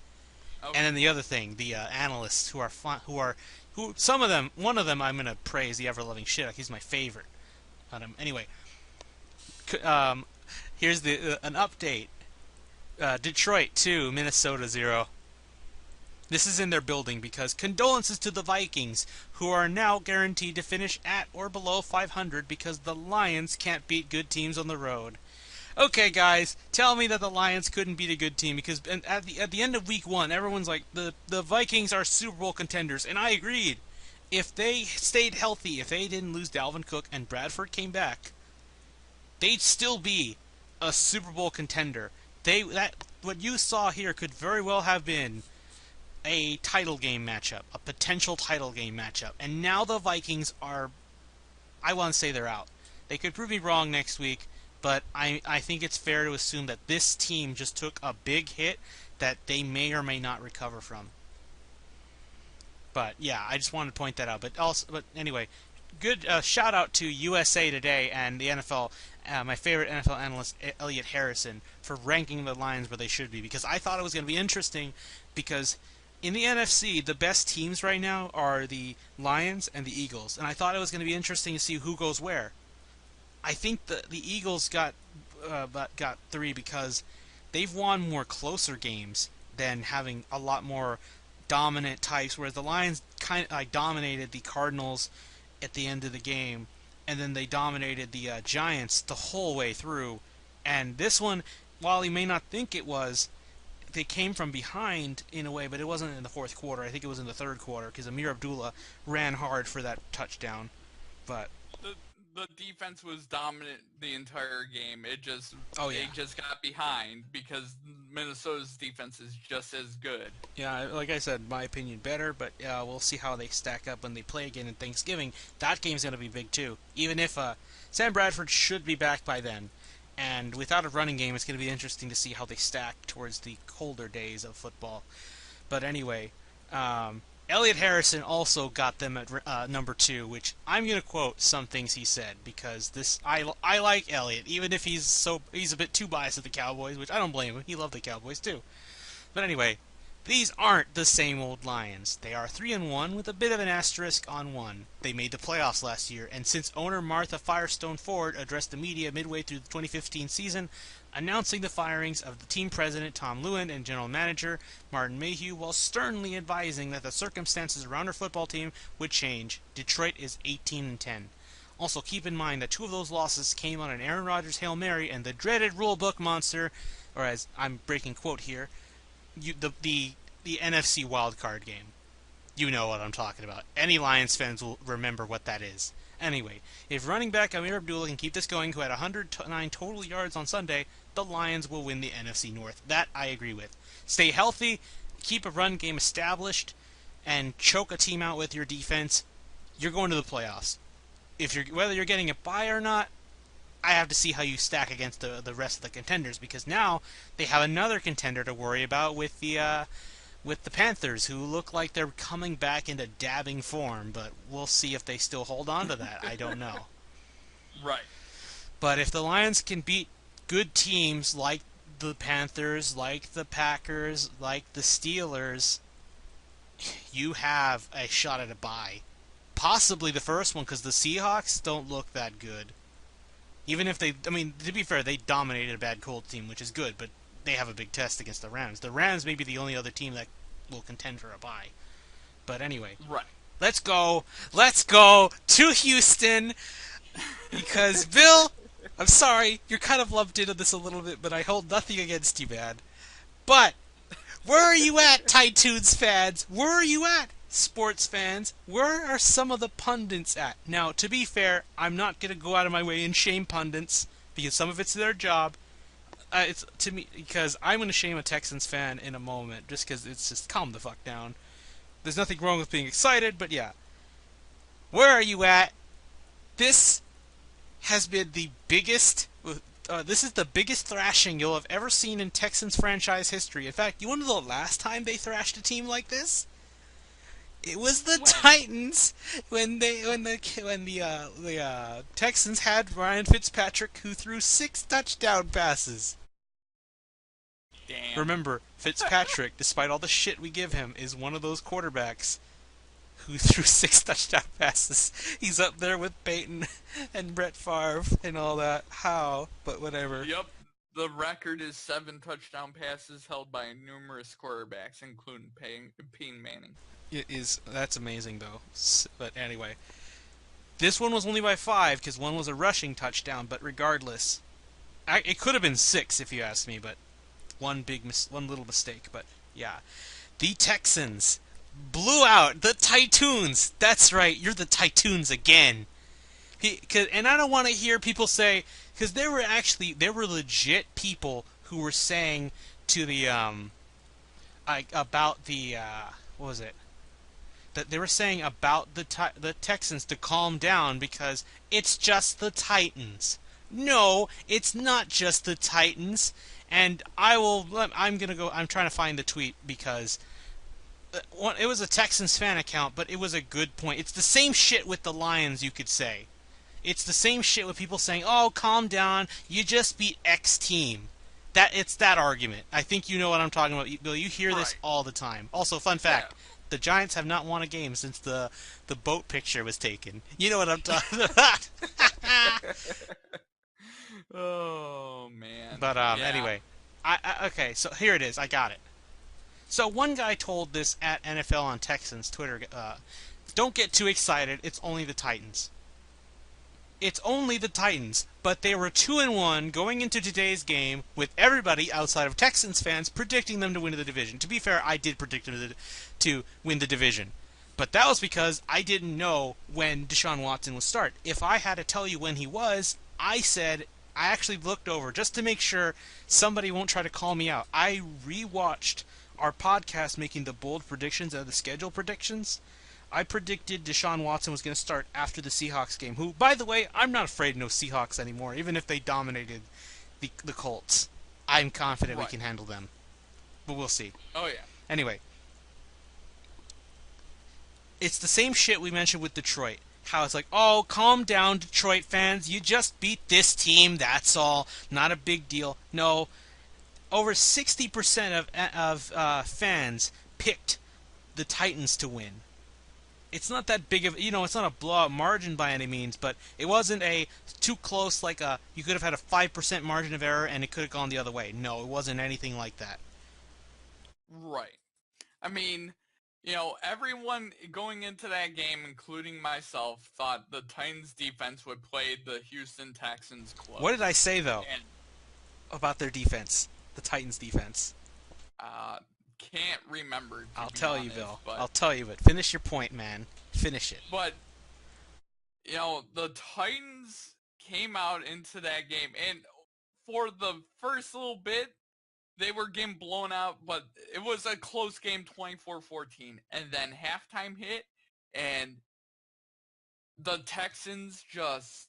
Okay. And then the other thing, the analysts who some of them, one of them I'm gonna praise, the ever-loving shit. He's my favorite. Anyway, here's an update. Detroit 2, Minnesota 0. This is in their building because condolences to the Vikings, who are now guaranteed to finish at or below 500 because the Lions can't beat good teams on the road. Okay, guys, tell me that the Lions couldn't beat a good team because at the end of week 1, everyone's like, the Vikings are Super Bowl contenders, and I agreed. If they stayed healthy, if they didn't lose Dalvin Cook and Bradford came back, they'd still be a Super Bowl contender. What you saw here could very well have been a title game matchup, a potential title game matchup. And now the Vikings are, I want to say they're out. They could prove me wrong next week, but I think it's fair to assume that this team just took a big hit that they may or may not recover from. But yeah, I just wanted to point that out. But anyway, good shout out to USA Today and the NFL. My favorite NFL analyst, Elliot Harrison, for ranking the Lions where they should be, because I thought it was going to be interesting because in the NFC, the best teams right now are the Lions and the Eagles, and I thought it was going to be interesting to see who goes where. I think the Eagles got 3 because they've won more closer games than having a lot more dominant types, whereas the Lions kind of dominated the Cardinals at the end of the game, and then they dominated the Giants the whole way through. And this one, while you may not think it was, they came from behind in a way, but it wasn't in the fourth quarter. I think it was in the third quarter because Amir Abdullah ran hard for that touchdown. But the defense was dominant the entire game. They just got behind because Minnesota's defense is just as good. Yeah, like I said, my opinion better, but we'll see how they stack up when they play again in Thanksgiving. That game's going to be big too. Even if Sam Bradford should be back by then. And without a running game, it's going to be interesting to see how they stack towards the colder days of football. But anyway, Elliot Harrison also got them at number 2, which I'm going to quote some things he said because I like Elliot, even if he's a bit too biased at the Cowboys, which I don't blame him. He loved the Cowboys too. But anyway, these aren't the same old Lions. They are 3-1 with a bit of an asterisk on 1. They made the playoffs last year, and since owner Martha Firestone Ford addressed the media midway through the 2015 season, announcing the firings of the team president Tom Lewin and general manager Martin Mayhew while sternly advising that the circumstances around her football team would change, Detroit is 18-10. Also, keep in mind that 2 of those losses came on an Aaron Rodgers Hail Mary and the dreaded rulebook monster, or as I'm breaking quote here, the NFC wildcard game. You know what I'm talking about. Any Lions fans will remember what that is. Anyway, if running back Amir Abdullah can keep this going, who had 109 total yards on Sunday, the Lions will win the NFC North. That I agree with. Stay healthy, keep a run game established, and choke a team out with your defense. You're going to the playoffs. Whether you're getting a bye or not, I have to see how you stack against the rest of the contenders, because now they have another contender to worry about with the Panthers, who look like they're coming back into dabbing form, but we'll see if they still hold on to that. I don't know. Right. But if the Lions can beat good teams like the Panthers, like the Packers, like the Steelers, you have a shot at a bye. Possibly the first one, because the Seahawks don't look that good. Even if to be fair, they dominated a bad cold team, which is good, but they have a big test against the Rams. The Rams may be the only other team that will contend for a bye. But anyway, right. Let's go to Houston, because Bill, I'm sorry, you're kind of lumped into this a little bit, but I hold nothing against you, man. But where are you at, Titans fans? Where are you at? sports fans, where are some of the pundits at? Now, to be fair, I'm not going to go out of my way and shame pundits because some of it's their job. It's to me because I'm going to shame a Texans fan in a moment just because it's just calm the fuck down. There's nothing wrong with being excited, but yeah. Where are you at? This has been the biggest. This is the biggest thrashing you'll have ever seen in Texans franchise history. In fact, you want to know the last time they thrashed a team like this? It was the When? Titans when the Texans had Ryan Fitzpatrick, who threw 6 touchdown passes. Damn. Remember, Fitzpatrick, despite all the shit we give him, is one of those quarterbacks who threw 6 touchdown passes. He's up there with Peyton and Brett Favre and all that. How? But whatever. Yep. The record is 7 touchdown passes held by numerous quarterbacks, including Peyton Manning. That's amazing though. But anyway, this one was only by 5 because one was a rushing touchdown. But regardless, it could have been 6 if you ask me. But one little mistake. But yeah, the Texans blew out the Titans. That's right, you're the Titans again. And I don't want to hear people say, because there were legit people who were saying to the about the what was it? That they were saying about the Texans to calm down because it's just the Titans. No, it's not just the Titans. And I'm trying to find the tweet because it was a Texans fan account, but it was a good point. It's the same shit with the Lions, you could say. It's the same shit with people saying, "Oh, calm down, you just beat X team." It's that argument. I think you know what I'm talking about, Bill. You hear this all the time. Also, fun fact: the Giants have not won a game since the boat picture was taken. You know what I'm talking about. Oh man. But anyway, okay. So here it is. I got it. So one guy told this at NFL on Texans Twitter, "Don't get too excited. It's only the Titans." It's only the Titans, but they were 2-1 going into today's game with everybody outside of Texans fans predicting them to win the division. To be fair, I did predict them to win the division. But that was because I didn't know when Deshaun Watson would start. If I had to tell you when he was, I actually looked over just to make sure somebody won't try to call me out. I rewatched our podcast making the bold predictions of the schedule predictions. I predicted Deshaun Watson was going to start after the Seahawks game, who, by the way, I'm not afraid of no Seahawks anymore, even if they dominated the Colts. I'm confident we can handle them. But we'll see. Oh, yeah. Anyway, it's the same shit we mentioned with Detroit. How it's like, oh, calm down, Detroit fans. You just beat this team, that's all. Not a big deal. No, over 60% of fans picked the Titans to win. It's not that big of, it's not a blowout margin by any means, but it wasn't a too close like you could have had a 5% margin of error and it could have gone the other way. No, it wasn't anything like that. Right. I mean, everyone going into that game, including myself, thought the Titans defense would play the Houston Texans close. What did I say, though, about their defense? The Titans defense? Can't remember. I'll tell you, Bill. But, I'll tell you, but finish your point, man. Finish it. But, the Titans came out into that game, and for the first little bit, they were getting blown out, but it was a close game, 24-14. And then halftime hit, and the Texans just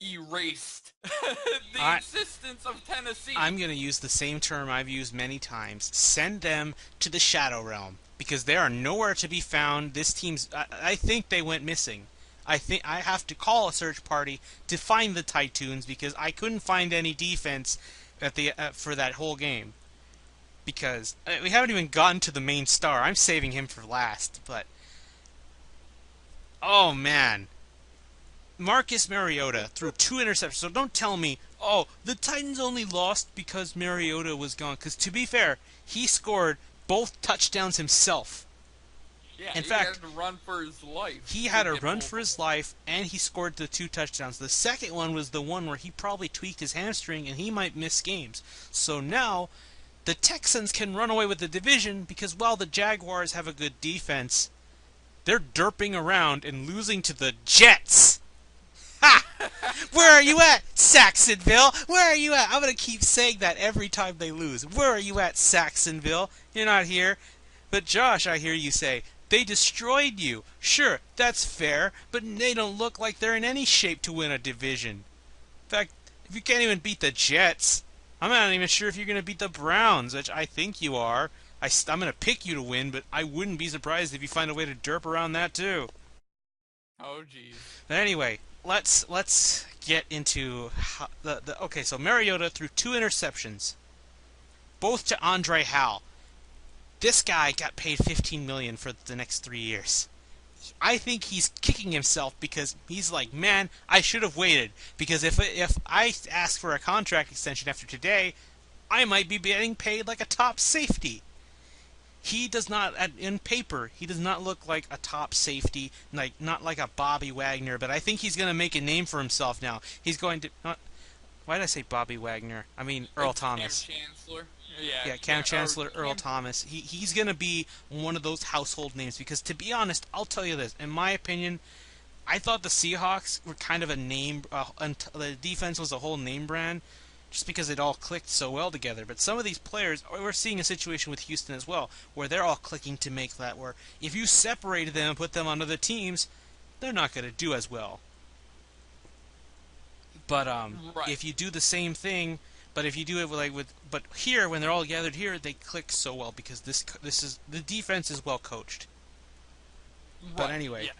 erased the existence of Tennessee. I'm going to use the same term I've used many times. Send them to the Shadow Realm, because they are nowhere to be found. This team's... I think they went missing. I think I have to call a search party to find the Titans, because I couldn't find any defense for that whole game. Because we haven't even gotten to the main star. I'm saving him for last, but... Oh, man. Marcus Mariota threw 2 interceptions, so don't tell me, oh, the Titans only lost because Mariota was gone. Because to be fair, he scored both touchdowns himself. Yeah, in fact, had to run for his life. He had to run for his life, and he scored the 2 touchdowns. The second one was the one where he probably tweaked his hamstring, and he might miss games. So now, the Texans can run away with the division, because while the Jaguars have a good defense, They're derping around and losing to the Jets. Ha! Where are you at, Saxonville? Where are you at? I'm going to keep saying that every time they lose. Where are you at, Saxonville? You're not here. But Josh, I hear you say, they destroyed you. Sure, that's fair, but they don't look like they're in any shape to win a division. In fact, if you can't even beat the Jets, I'm not even sure if you're going to beat the Browns, which I think you are. I'm going to pick you to win, but I wouldn't be surprised if you find a way to derp around that too. Oh, jeez. But anyway, let's get into the okay. So Mariota threw 2 interceptions, both to Andre Howell. This guy got paid $15 million for the next 3 years. I think he's kicking himself because he's like, man, I should have waited. Because if I ask for a contract extension after today, I might be getting paid like a top safety. He does not, in paper, he does not look like a top safety, like not like a Bobby Wagner. But I think he's going to make a name for himself now. He's going to. Why did I say Bobby Wagner? I mean Earl Thomas. Cam Chancellor. Yeah, Cam Chancellor, Earl Thomas. He's going to be one of those household names because, to be honest, I'll tell you this. In my opinion, I thought the Seahawks were kind of a name. The defense was a whole name brand just because it all clicked so well together. But some of these players, we're seeing a situation with Houston as well, where they're all clicking to make that where if you separated them and put them on other teams, they're not going to do as well. But Right. if you do the same thing, but if you do it but here when they're all gathered here, they click so well because this is the defense is well coached. But anyway, yes.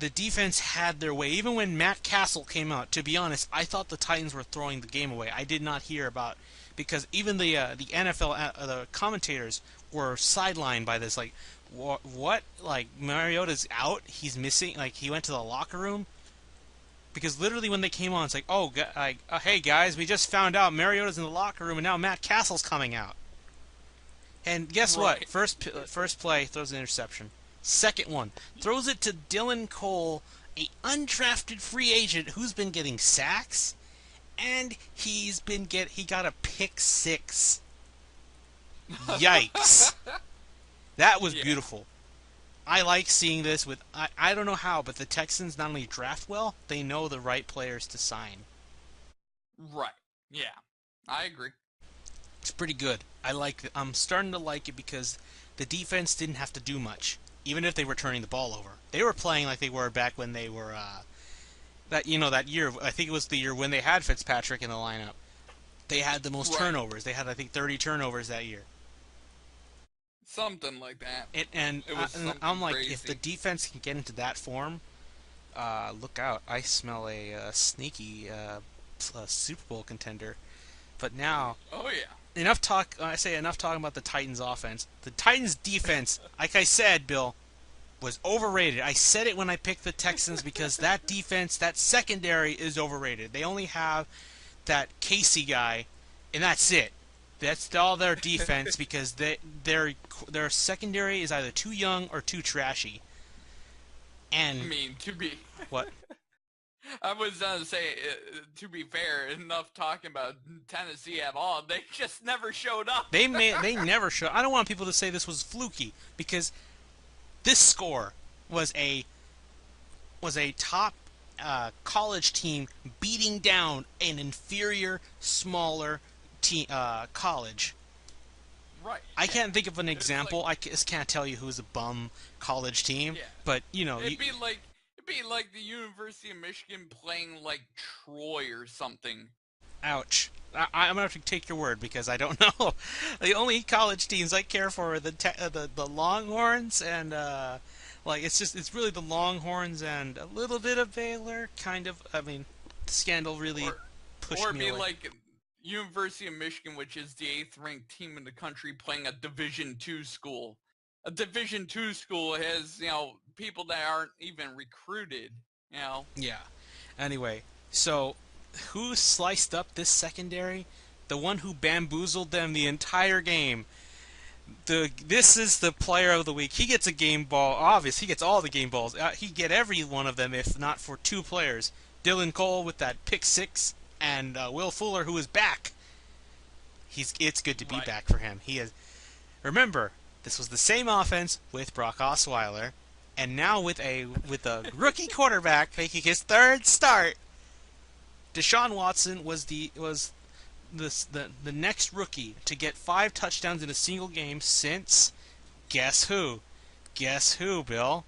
the defense had their way. Even when Matt Castle came out, to be honest, I thought the Titans were throwing the game away. I did not hear about because even the NFL the commentators were sidelined by this. Like, what? Like Mariota's out? He's missing? Like he went to the locker room? Because literally when they came on, it's like, hey guys, we just found out Mariota's in the locker room, and now Matt Castle's coming out. And guess what? First play throws an interception. Second one throws it to Dylan Cole, a undrafted free agent who's been getting sacks, and he got a pick six. Yikes! That was beautiful. I like seeing this with I don't know how, but the Texans not only draft well, they know the right players to sign. Right. Yeah. I agree. It's pretty good. I'm starting to like it because the defense didn't have to do much, even if they were turning the ball over. They were playing like they were back when they were that year. I think it was the year when they had Fitzpatrick in the lineup. They had the most turnovers. They had I think 30 turnovers that year. Something like that. I'm like, crazy. if the defense can get into that form, look out. I smell a sneaky Super Bowl contender. But now, Oh yeah. enough talk. I say enough talking about the Titans offense. The Titans defense, like I said, Bill, was overrated. I said it when I picked the Texans because that defense, that secondary is overrated. They only have that Casey guy, and that's it. That's all their defense because their secondary is either too young or too trashy. And I mean, to be what? I was gonna say, to be fair, enough talking about Tennessee at all. They just never showed up. They never show. I don't want people to say this was fluky because this score was a top college team beating down an inferior, smaller college. Right. I can't think of an example. I just can't tell you who's a bum college team. Yeah. But It'd be like the University of Michigan playing like Troy or something. ouch. I'm gonna have to take your word because I don't know. The only college teams I care for are the Longhorns and it's really the Longhorns and a little bit of Baylor. Kind of. I mean, the scandal really pushed Or me be away. like University of Michigan, which is the 8th-ranked team in the country, playing a Division II school. A Division II school has, people that aren't even recruited. Yeah. Anyway, so who sliced up this secondary? The one who bamboozled them the entire game. This is the player of the week. He gets a game ball. Obviously, he gets all the game balls. He'd get every one of them if not for two players. Dylan Cole with that pick six, and Will Fuller, who is back. It's good to be back for him. He is. Remember, this was the same offense with Brock Osweiler, And now with a rookie quarterback making his third start, Deshaun Watson was the next rookie to get 5 touchdowns in a single game since guess who? Guess who, Bill?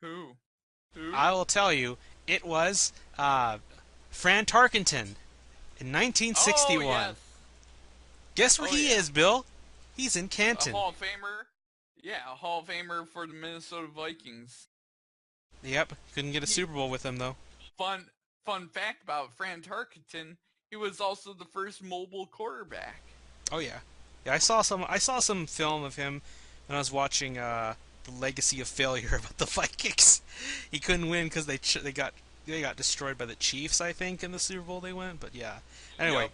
Who? Who? I will tell you. It was Fran Tarkenton in Oh 1961. yes. Guess where Oh he yeah. is, Bill? He's in A Canton. Hall of Famer. Yeah, a Hall of Famer for the Minnesota Vikings. Yep, couldn't get a He, Super Bowl with him though. fun fact about Fran Tarkenton, he was also the first mobile quarterback. Oh yeah, yeah. I saw some film of him when I was watching the Legacy of Failure about the Vikings. He couldn't win because they got destroyed by the Chiefs, I think, in the Super Bowl they went. But yeah. Anyway, Yup.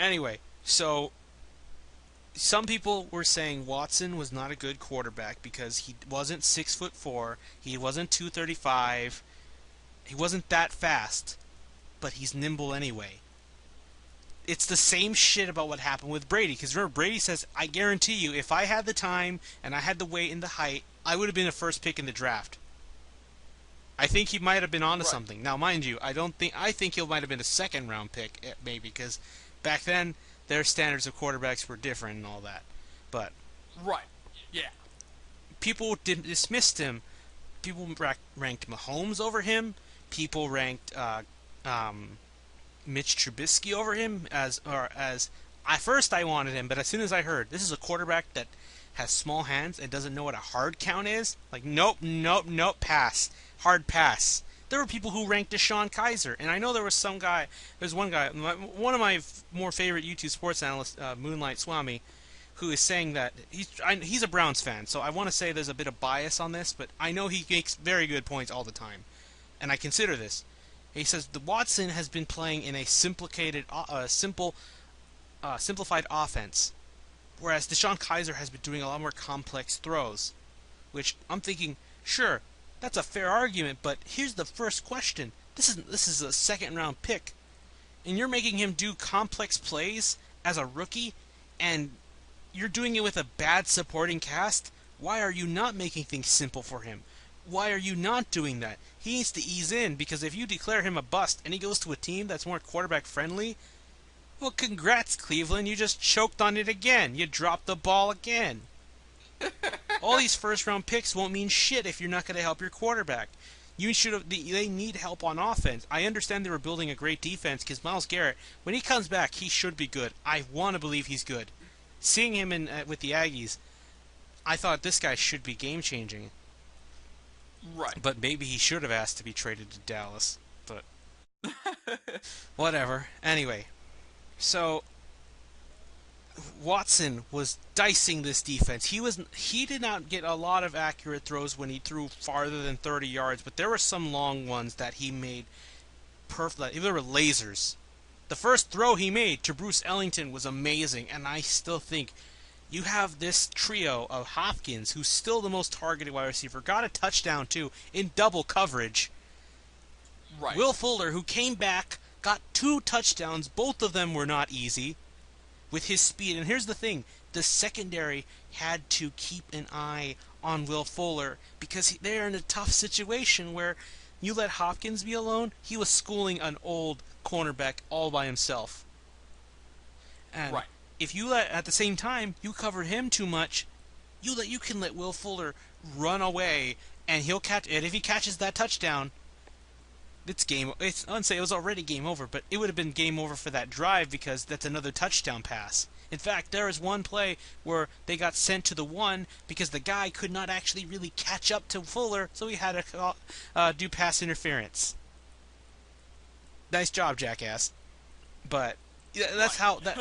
anyway, so some people were saying Watson was not a good quarterback because he wasn't 6'4", he wasn't 235, he wasn't that fast, but he's nimble anyway. It's the same shit about what happened with Brady. Because remember, Brady says, I guarantee you, if I had the time and I had the weight and the height, I would have been a first pick in the draft. I think he might have been onto Right. something. Now, mind you, I think he might have been a second round pick, maybe, because back then their standards of quarterbacks were different and all that. But Right. Yeah. people dismissed him. People ranked Mahomes over him. People ranked Mitch Trubisky over him as at first I wanted him, but as soon as I heard this is a quarterback that has small hands and doesn't know what a hard count is, like nope, nope, nope, pass, hard pass. There were people who ranked Deshaun Kaiser, and I know there was some guy. There's one guy, one of my more favorite YouTube sports analysts, Moonlight Swami, who is saying that he's a Browns fan, so I want to say there's a bit of bias on this, but I know he makes very good points all the time, and I consider this. He says the Watson has been playing in a simplified offense, whereas Deshaun Kaiser has been doing a lot more complex throws. Which I'm thinking, sure, that's a fair argument, but here's the first question: this is a second round pick, and you're making him do complex plays as a rookie, and you're doing it with a bad supporting cast. Why are you not making things simple for him? Why are you not doing that? He needs to ease in because if you declare him a bust and he goes to a team that's more quarterback friendly, well, congrats, Cleveland. You just choked on it again. You dropped the ball again. All these first round picks won't mean shit if you're not going to help your quarterback. You should have. They need help on offense. I understand they were building a great defense because Myles Garrett, when he comes back, he should be good. I want to believe he's good. Seeing him with the Aggies, I thought this guy should be game changing. Right. But maybe he should have asked to be traded to Dallas. But whatever. Anyway, so Watson was dicing this defense. He did not get a lot of accurate throws when he threw farther than 30 yards, but there were some long ones that he made perfect. There were lasers. The first throw he made to Bruce Ellington was amazing, and I still think you have this trio of Hopkins, who's still the most targeted wide receiver, got a touchdown too in double coverage. Right. Will Fuller, who came back, got 2 touchdowns. Both of them were not easy with his speed. And here's the thing, the secondary had to keep an eye on Will Fuller because they're in a tough situation where you let Hopkins be alone. He was schooling an old cornerback all by himself. And Right. if you let at the same time you cover him too much, you can let Will Fuller run away and he'll catch it. If he catches that touchdown, it's game. It's unsay it was already game over, but it would have been game over for that drive because that's another touchdown pass. In fact, there was one play where they got sent to the one because the guy could not actually really catch up to Fuller, so he had to do pass interference. Nice job, jackass. But yeah, that's Right. how that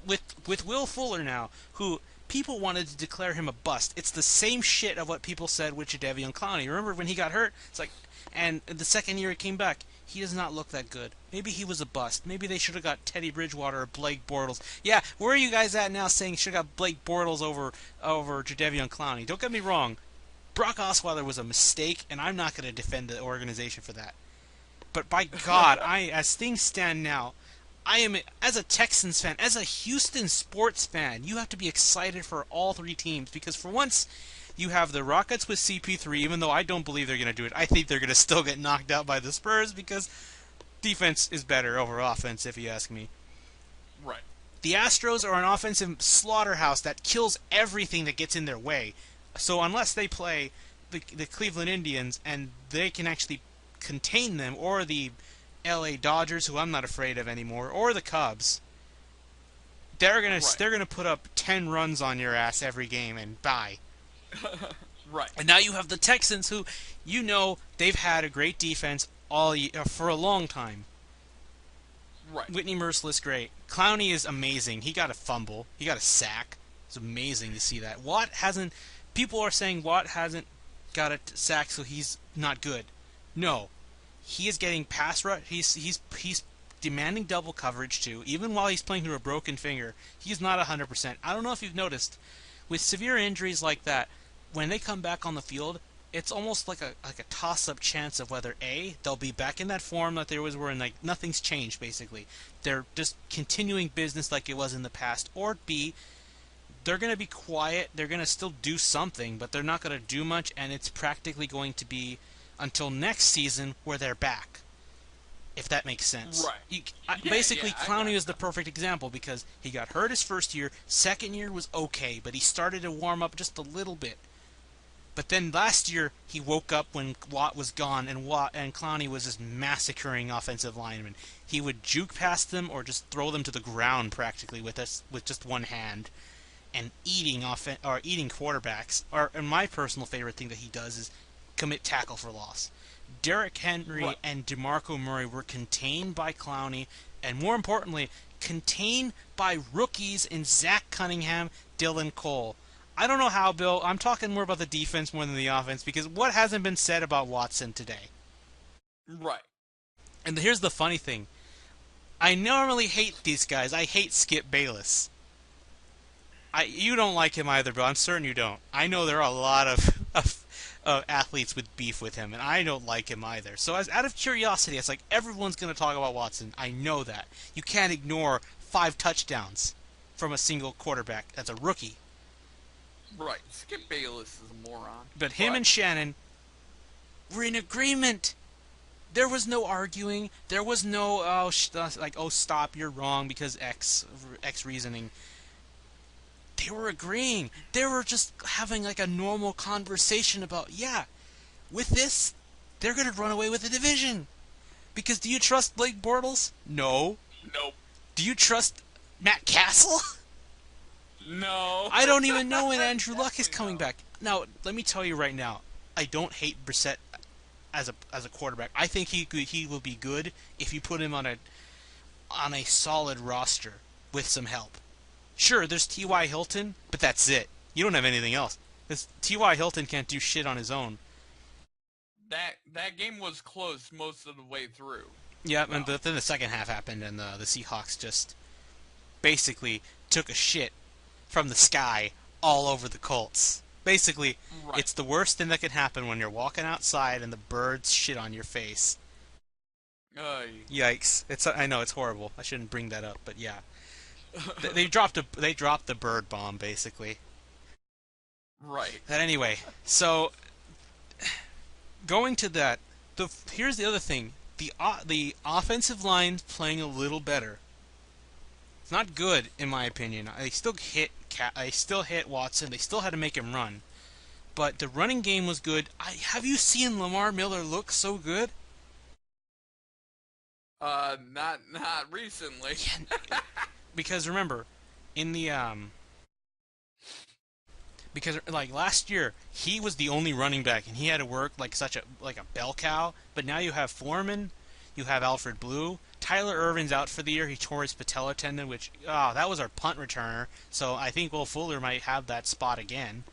with Will Fuller now, who people wanted to declare him a bust. It's the same shit of what people said with Jadeveon Clowney. Remember when he got hurt? It's like, and the second year he came back, he does not look that good. Maybe he was a bust. Maybe they should have got Teddy Bridgewater or Blake Bortles. Yeah, where are you guys at now saying should have got Blake Bortles over Jadeveon Clowney? Don't get me wrong. Brock Osweiler was a mistake, and I'm not going to defend the organization for that. But by God, as things stand now, I am, as a Texans fan, as a Houston sports fan, you have to be excited for all 3 teams because for once, You have the Rockets with CP3, even though I don't believe they're going to do it. I think they're going to still get knocked out by the Spurs because defense is better over offense, if you ask me. Right. The Astros are an offensive slaughterhouse that kills everything that gets in their way. So unless they play the Cleveland Indians and they can actually contain them, or the LA Dodgers, who I'm not afraid of anymore, or the Cubs, they're gonna put up 10 runs on your ass every game and bye. Right. And now you have the Texans, who they've had a great defense all for a long time. Right. Whitney Merciless, great. Clowney is amazing. He got a fumble. He got a sack. It's amazing to see that. People are saying Watt hasn't got a sack, so he's not good. No, he is getting pass rush. He's demanding double coverage too. Even while he's playing through a broken finger, he's not 100%. I don't know if you've noticed, with severe injuries like that, when they come back on the field, it's almost like a toss-up chance of whether A, they'll be back in that form that they always were, and like nothing's changed basically. They're just continuing business like it was in the past, or B, they're going to be quiet. They're going to still do something, but they're not going to do much, and it's practically going to be until next season where they're back. If that makes sense. Right. Basically, Clowney was the perfect example because he got hurt his first year. Second year was okay, but he started to warm up just a little bit. But then last year, he woke up when Watt was gone, and Clowney was just massacring offensive linemen. He would juke past them or just throw them to the ground practically with just one hand, and eating quarterbacks. And my personal favorite thing that he does is commit tackle for loss. Derrick Henry and DeMarco Murray were contained by Clowney, and more importantly, contained by rookies in Zach Cunningham, Dylan Cole. I don't know how, Bill. I'm talking more about the defense more than the offense, because what hasn't been said about Watson today? Right. And here's the funny thing. I normally hate these guys. I hate Skip Bayless. You don't like him either, Bill. I'm certain you don't. I know there are a lot of athletes with beef with him, and I don't like him either. So out of curiosity, it's like everyone's going to talk about Watson. I know that. You can't ignore 5 touchdowns from a single quarterback. That's a rookie. Right. Skip Bayless is a moron. But him and Shannon were in agreement. There was no arguing. There was no, stop, you're wrong because X reasoning. They were agreeing. They were just having like a normal conversation about, with this, they're going to run away with the division. Because do you trust Blake Bortles? No. Nope. Do you trust Matt Castle? No. I don't even know when Andrew Luck is coming back. Now, let me tell you right now, I don't hate Brissett as a quarterback. I think he will be good if you put him on a solid roster with some help. Sure, there's T.Y. Hilton, but that's it. You don't have anything else. T.Y. Hilton can't do shit on his own. That game was close most of the way through. Yeah, and then the second half happened, and the Seahawks just basically took a shit from the sky all over the Colts. Basically, It's the worst thing that could happen when you're walking outside and the birds shit on your face. Yikes! I know it's horrible. I shouldn't bring that up, but yeah. They dropped the bird bomb basically. Right. But anyway, so going to that, here's the other thing: the offensive line's playing a little better. It's not good in my opinion. They still hit Watson. They still had to make him run, but the running game was good. Have you seen Lamar Miller look so good? Not recently. Yeah, because remember, because like last year he was the only running back and he had to work like a bell cow. But now you have Foreman, you have Alfred Blue, Tyler Irvin's out for the year. He tore his patella tendon, which that was our punt returner. So I think Will Fuller might have that spot again.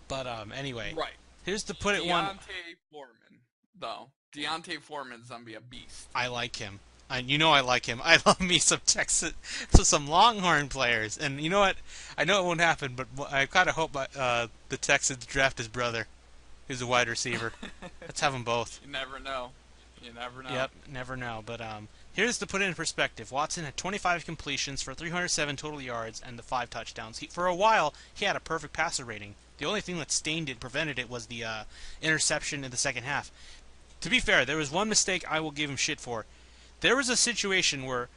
But anyway, right. Here's to put it one. Deontay Foreman, though. Deontay Foreman's gonna be a beast. I like him. I like him. I love me some Longhorn players. And you know what? I know it won't happen, but I kind of hope the Texans draft his brother, who's a wide receiver. Let's have them both. You never know. Yep, never know. But Here's to put it in perspective. Watson had 25 completions for 307 total yards and the 5 touchdowns. For a while, he had a perfect passer rating. The only thing that stained it, prevented it, was the interception in the second half. To be fair, there was one mistake I will give him shit for. There was a situation where,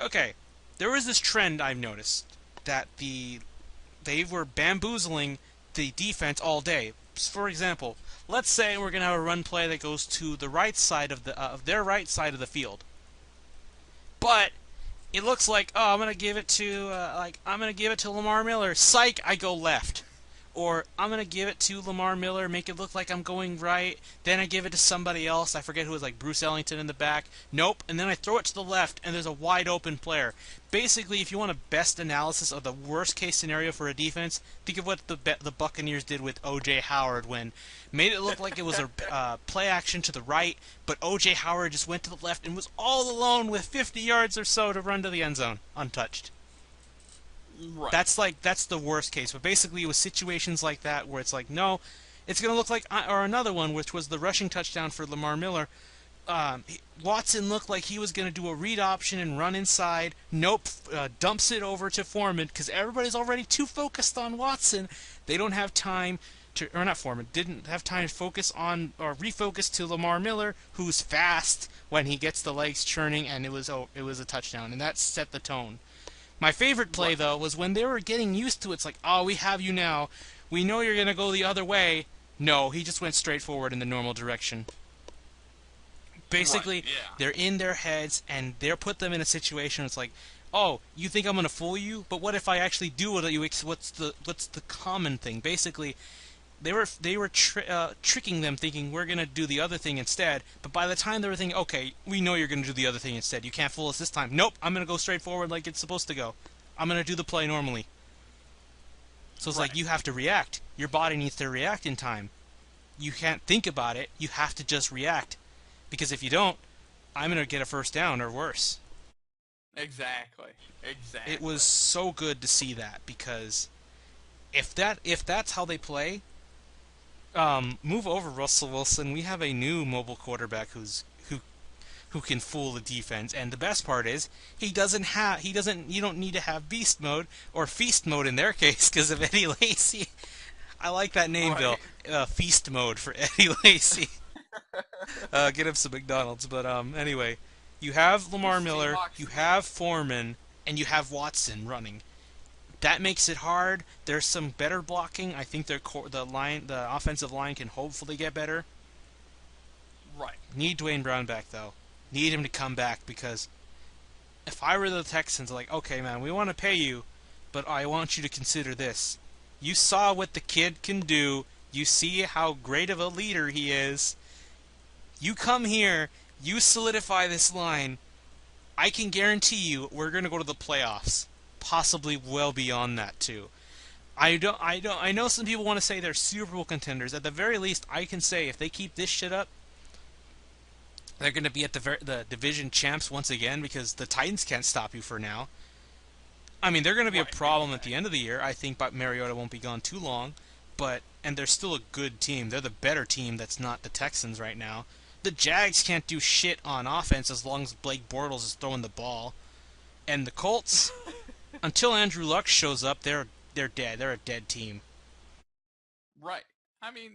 okay, there was this trend I've noticed that they were bamboozling the defense all day. For example, let's say we're gonna have a run play that goes to the right side of their right side of the field, but it looks like, oh, I'm gonna give it to Lamar Miller. Psych, I go left. Or I'm gonna give it to Lamar Miller, make it look like I'm going right. Then I give it to somebody else. I forget who it was, like Bruce Ellington in the back. Nope. And then I throw it to the left, and there's a wide open player. Basically, if you want a best analysis of the worst case scenario for a defense, think of what the Buccaneers did with O.J. Howard, when made it look like it was a play action to the right, but O.J. Howard just went to the left and was all alone with 50 yards or so to run to the end zone, untouched. Right. That's the worst case. But basically, it was situations like that where it's like, no, it's going to look like, or another one, which was the rushing touchdown for Lamar Miller. Watson looked like he was going to do a read option and run inside. Nope, dumps it over to Foreman because everybody's already too focused on Watson. They don't have time to, or not Foreman, didn't have time to focus on or refocus to Lamar Miller, who's fast when he gets the legs churning, and it was a touchdown, and that set the tone. My favorite play, though, was when they were getting used to it. It's like, oh, we have you now. We know you're going to go the other way. No, he just went straight forward in the normal direction. Basically, they're in their heads, and they're put them in a situation. It's like, oh, you think I'm going to fool you? But what if I actually do what you? What's the common thing? Basically, they were tricking them, thinking we're going to do the other thing instead. But by the time they were thinking, okay, we know you're going to do the other thing instead. You can't fool us this time. Nope, I'm going to go straight forward like it's supposed to go. I'm going to do the play normally. So it's like you have to react. Your body needs to react in time. You can't think about it. You have to just react. Because if you don't, I'm going to get a first down or worse. Exactly. It was so good to see that, because if that's how they play, move over Russell Wilson. We have a new mobile quarterback who can fool the defense, and the best part is you don't need to have beast mode or feast mode in their case because of Eddie Lacy. I like that name, Bill. Feast mode for Eddie Lacy. Get him some McDonald's. But anyway, you have Lamar Miller, you have Foreman, and you have Watson running. That makes it hard. There's some better blocking. I think the offensive line can hopefully get better. Right. Need Dwayne Brown back, though. Need him to come back, because if I were the Texans, like, okay, man, we want to pay you, but I want you to consider this. You saw what the kid can do. You see how great of a leader he is. You come here, you solidify this line. I can guarantee you we're going to go to the playoffs. Possibly well beyond that, too. I know some people want to say they're Super Bowl contenders. At the very least, I can say if they keep this shit up, they're going to be at the division champs once again, because the Titans can't stop you for now. I mean, they're going to be a problem at the end of the year. I think Mariota won't be gone too long, and they're still a good team. They're the better team that's not the Texans right now. The Jags can't do shit on offense as long as Blake Bortles is throwing the ball. And the Colts, until Andrew Luck shows up, they're dead. They're a dead team. Right. I mean,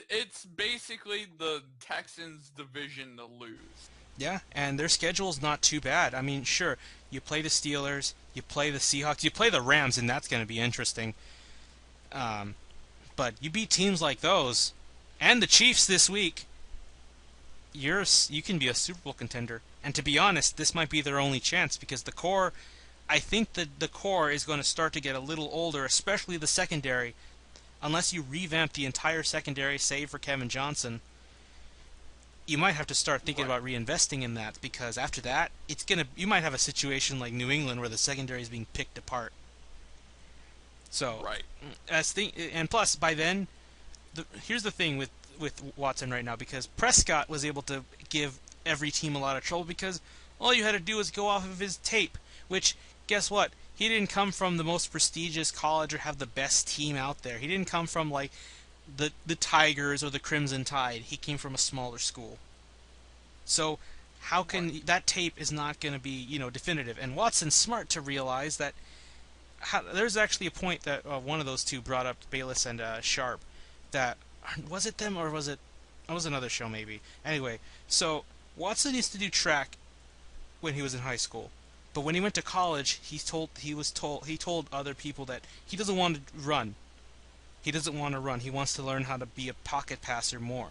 it's basically the Texans' division to lose. Yeah, and their schedule's not too bad. I mean, sure, you play the Steelers, you play the Seahawks, you play the Rams, and that's going to be interesting. But you beat teams like those, and the Chiefs this week, you can be a Super Bowl contender. And to be honest, this might be their only chance, because the core, I think that the core is going to start to get a little older, especially the secondary. Unless you revamp the entire secondary, save for Kevin Johnson, you might have to start thinking about reinvesting in that, because after that, you might have a situation like New England where the secondary is being picked apart. So, and plus, by then, here's the thing with Watson right now, because Prescott was able to give every team a lot of trouble, because all you had to do was go off of his tape, which, guess what? He didn't come from the most prestigious college or have the best team out there. He didn't come from, like, the Tigers or the Crimson Tide. He came from a smaller school. So, how Right. can that tape is not going to be definitive? And Watson's smart to realize that there's actually a point that one of those two brought up, Bayless and Sharp, that was it them or was another show maybe. Anyway, so Watson used to do track when he was in high school, but when he went to college, he told other people that he doesn't want to run. He doesn't want to run. He wants to learn how to be a pocket passer more.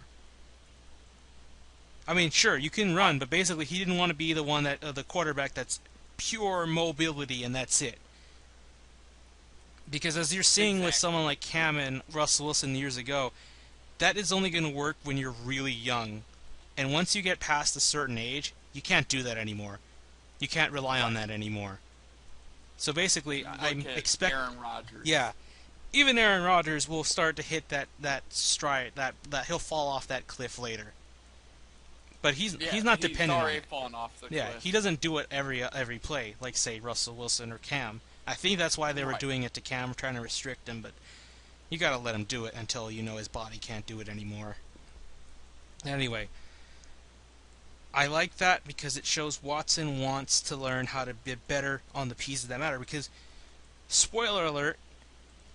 I mean, sure, you can Uh, run, but basically he didn't want to be the one that the quarterback that's pure mobility and that's it. Because as you're seeing with exactly. someone like Cam and Russell Wilson years ago, that is only going to work when you're really young. And once you get past a certain age, you can't do that anymore. You can't rely on Right. that anymore. So basically, Look I at expect, Aaron Rodgers. yeah, even Aaron Rodgers will start to hit that stride, that he'll fall off that cliff later. But Yeah, he's not he's dependent on already it. fallen off the Yeah, cliff. he doesn't do it every play like say Russell Wilson or Cam. I think that's why they were Right. doing it to Cam, trying to restrict him. But you gotta let him do it until his body can't do it anymore. Anyway, I like that because it shows Watson wants to learn how to be better on the pieces that matter. Because spoiler alert,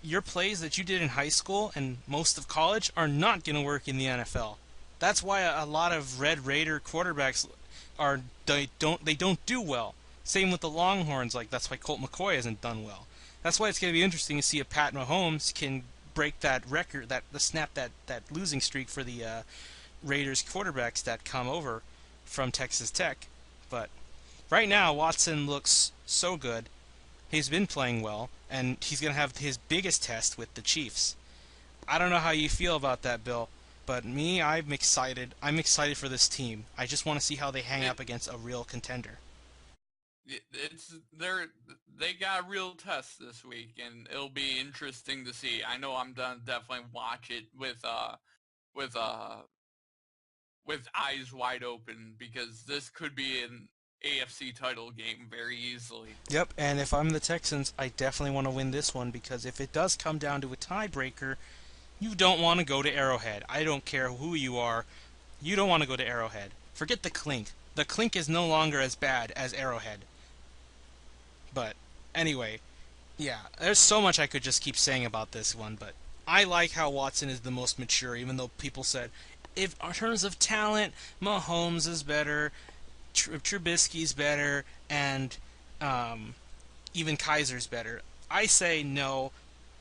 your plays that you did in high school and most of college are not going to work in the NFL. That's why a lot of Red Raider quarterbacks are they don't do well. Same with the Longhorns, like that's why Colt McCoy hasn't done well. That's why it's going to be interesting to see if Pat Mahomes can break that record, that the snap that losing streak for the Raiders quarterbacks that come over from Texas Tech. But right now, Watson looks so good. He's been playing well, and he's going to have his biggest test with the Chiefs. I don't know how you feel about that, Bill, but me, I'm excited. I'm excited for this team. I just want to see how they hang It, up against a real contender. they got a real test this week, and it'll be interesting to see. I know I'm done. Definitely watch it with uh with eyes wide open because this could be an AFC title game very easily. Yep, and if I'm the Texans, I definitely want to win this one because if it does come down to a tiebreaker, you don't want to go to Arrowhead. I don't care who you are. You don't want to go to Arrowhead. Forget the clink. The clink is no longer as bad as Arrowhead. But anyway, yeah, there's so much I could just keep saying about this one, but I like how Watson is the most mature, even though people said, if in terms of talent, Mahomes is better, Trubisky's better, and even Kaiser's better. I say no.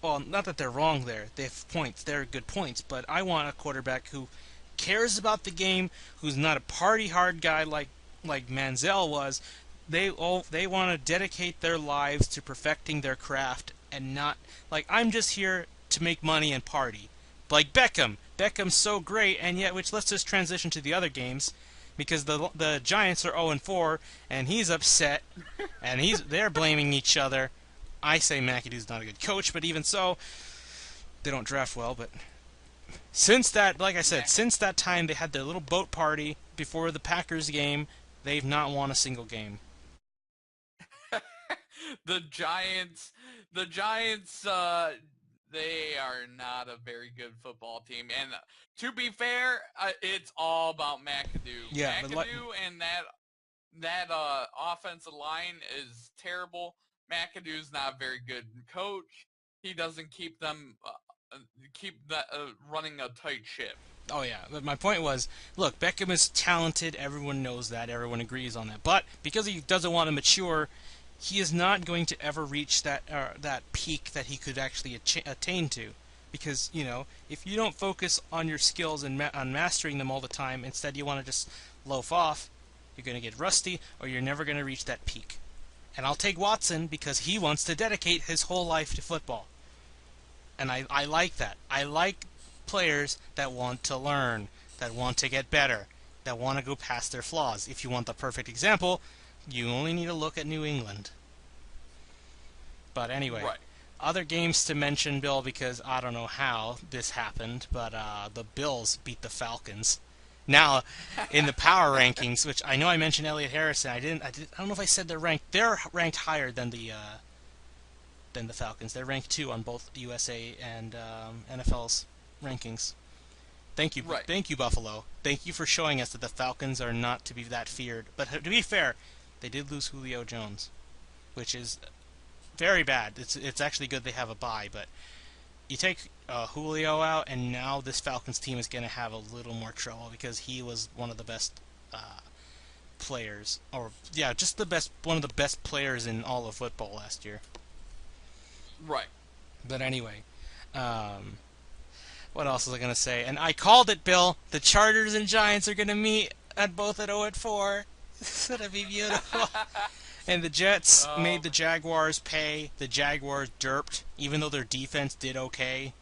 Well, not that they're wrong there. They have points. They're good points, but I want a quarterback who cares about the game, who's not a party hard guy like Manziel was. They want to dedicate their lives to perfecting their craft and not like I'm just here to make money and party. Like Beckham. Beckham's so great, and yet which let's just transition to the other games because the Giants are 0-4 and he's upset and they're blaming each other. I say McAdoo's not a good coach, but even so, they don't draft well. But since that, like I said, Mac- since that time they had their little boat party before the Packers game, they've not won a single game. the Giants, the Giants, they are not a very good football team. And to be fair, it's all about McAdoo. Yeah, but McAdoo and that offensive line is terrible. McAdoo's not a very good coach. He doesn't keep them keep that running a tight ship. oh yeah, but my point was, look, Beckham is talented. Everyone knows that. Everyone agrees on that. But because he doesn't want to mature, he is not going to ever reach that peak that he could actually attain to. Because if you don't focus on your skills and on mastering them all the time, instead you want to just loaf off, you're going to get rusty, or you're never going to reach that peak. And I'll take Watson because he wants to dedicate his whole life to football. And I like that. I like players that want to learn, that want to get better, that want to go past their flaws. If you want the perfect example, you only need to look at New England. But anyway, Right. other games to mention, Bill, because I don't know how this happened, but the Bills beat the Falcons. Now, in the power rankings, which I know I mentioned Elliott Harrison, I don't know if I said they're ranked. They're ranked higher than the Falcons. They're ranked 2 on both USA and NFL's rankings. Right. thank you, Buffalo. Thank you for showing us that the Falcons are not to be that feared. But to be fair, they did lose Julio Jones, which is very bad. It's actually good they have a bye, but you take Julio out, and now this Falcons team is going to have a little more trouble because he was one of the best players, or yeah, just one of the best players in all of football last year. Right. But anyway, um, what else was I gonna say? And I called it, Bill. The Chargers and Giants are gonna meet at both at 0-4. It's gonna be beautiful. And the Jets made um, the Jaguars pay. The Jaguars derped, even though their defense did okay.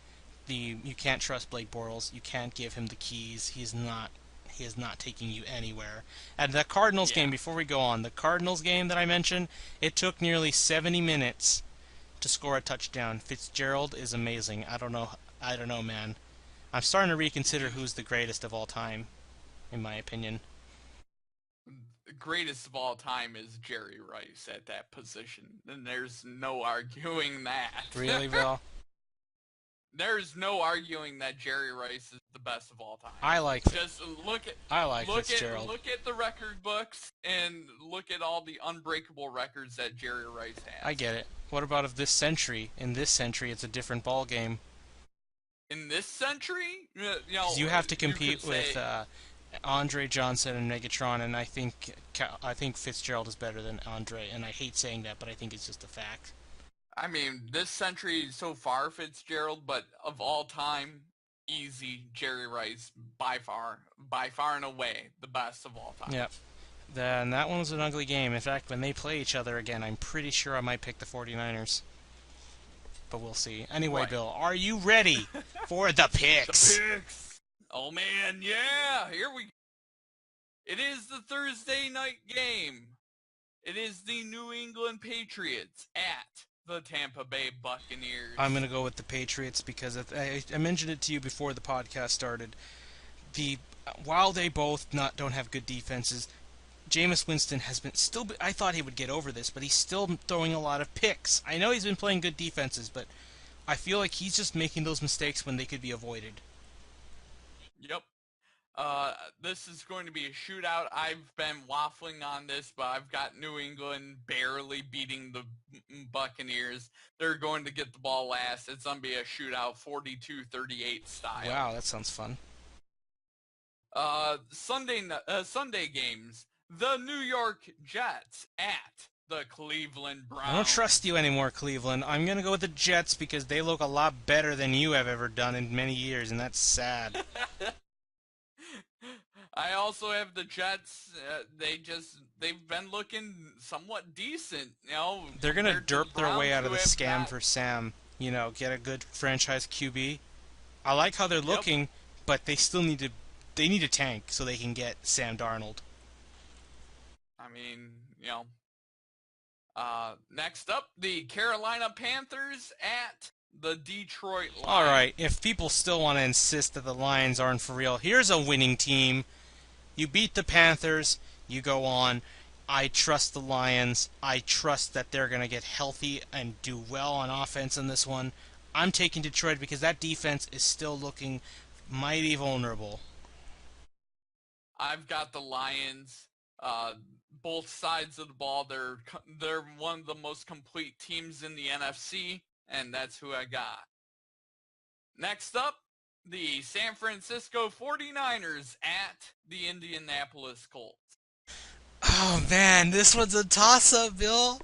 You can't trust Blake Bortles. You can't give him the keys. He is not taking you anywhere. And the Cardinals yeah. game, before we go on, the Cardinals game that I mentioned, it took nearly 70 minutes to score a touchdown. Fitzgerald is amazing. I don't know, man. I'm starting to reconsider who's the greatest of all time, in my opinion. The greatest of all time is Jerry Rice at that position, and there's no arguing that. Really, Bill? There's no arguing that Jerry Rice is the best of all time. I like Just I like Fitzgerald. look at the record books and look at all the unbreakable records that Jerry Rice I has. get it. What about of this century? In this century, it's a different ball game. In this century, Because you have to you could compete with say, Andre Johnson and Megatron, and I think Fitzgerald is better than Andre, and I hate saying that, but I think it's just a fact. I mean, this century so far Fitzgerald, but of all time, easy Jerry Rice by far and away the best of all time. Yep. Then that one was an ugly game. In fact, when they play each other again, I'm pretty sure I might pick the 49ers. But we'll see. Anyway, Right. Bill, are you ready for the picks? The picks. Oh man, yeah, here we. It is the Thursday night game. It is the New England Patriots at the Tampa Bay Buccaneers. I'm going to go with the Patriots because I mentioned it to you before the podcast started. The While they both not don't have good defenses, Jameis Winston has been still. I thought he would get over this, but he's still throwing a lot of picks. I know he's been playing good defenses, but I feel like he's just making those mistakes when they could be avoided. Yep. This is going to be a shootout. I've been waffling on this, but I've got New England barely beating the Buccaneers. They're going to get the ball last. It's going to be a shootout, 42-38 style. Wow, that sounds fun. Sunday games. The New York Jets at the Cleveland Browns. I don't trust you anymore, Cleveland. I'm going to go with the Jets because they look a lot better than you have ever done in many years, and that's sad. I also have the Jets. They've been looking somewhat decent, They're going to compared to derp the their way Browns, out of who the have scam not. for Sam. Get a good franchise QB. I like how they're Yep. looking, but they still need to tank so they can get Sam Darnold. I mean, next up, the Carolina Panthers at the Detroit Lions. All right, if people still want to insist that the Lions aren't for real, here's a winning team. You beat the Panthers, you go on. I trust the Lions. I trust that they're going to get healthy and do well on offense in this one. I'm taking Detroit because that defense is still looking mighty vulnerable. I've got the Lions. Both sides of the ball, they're one of the most complete teams in the NFC, and that's who I got. Next up, the San Francisco 49ers at the Indianapolis Colts. Oh man, this one's a toss-up, Bill.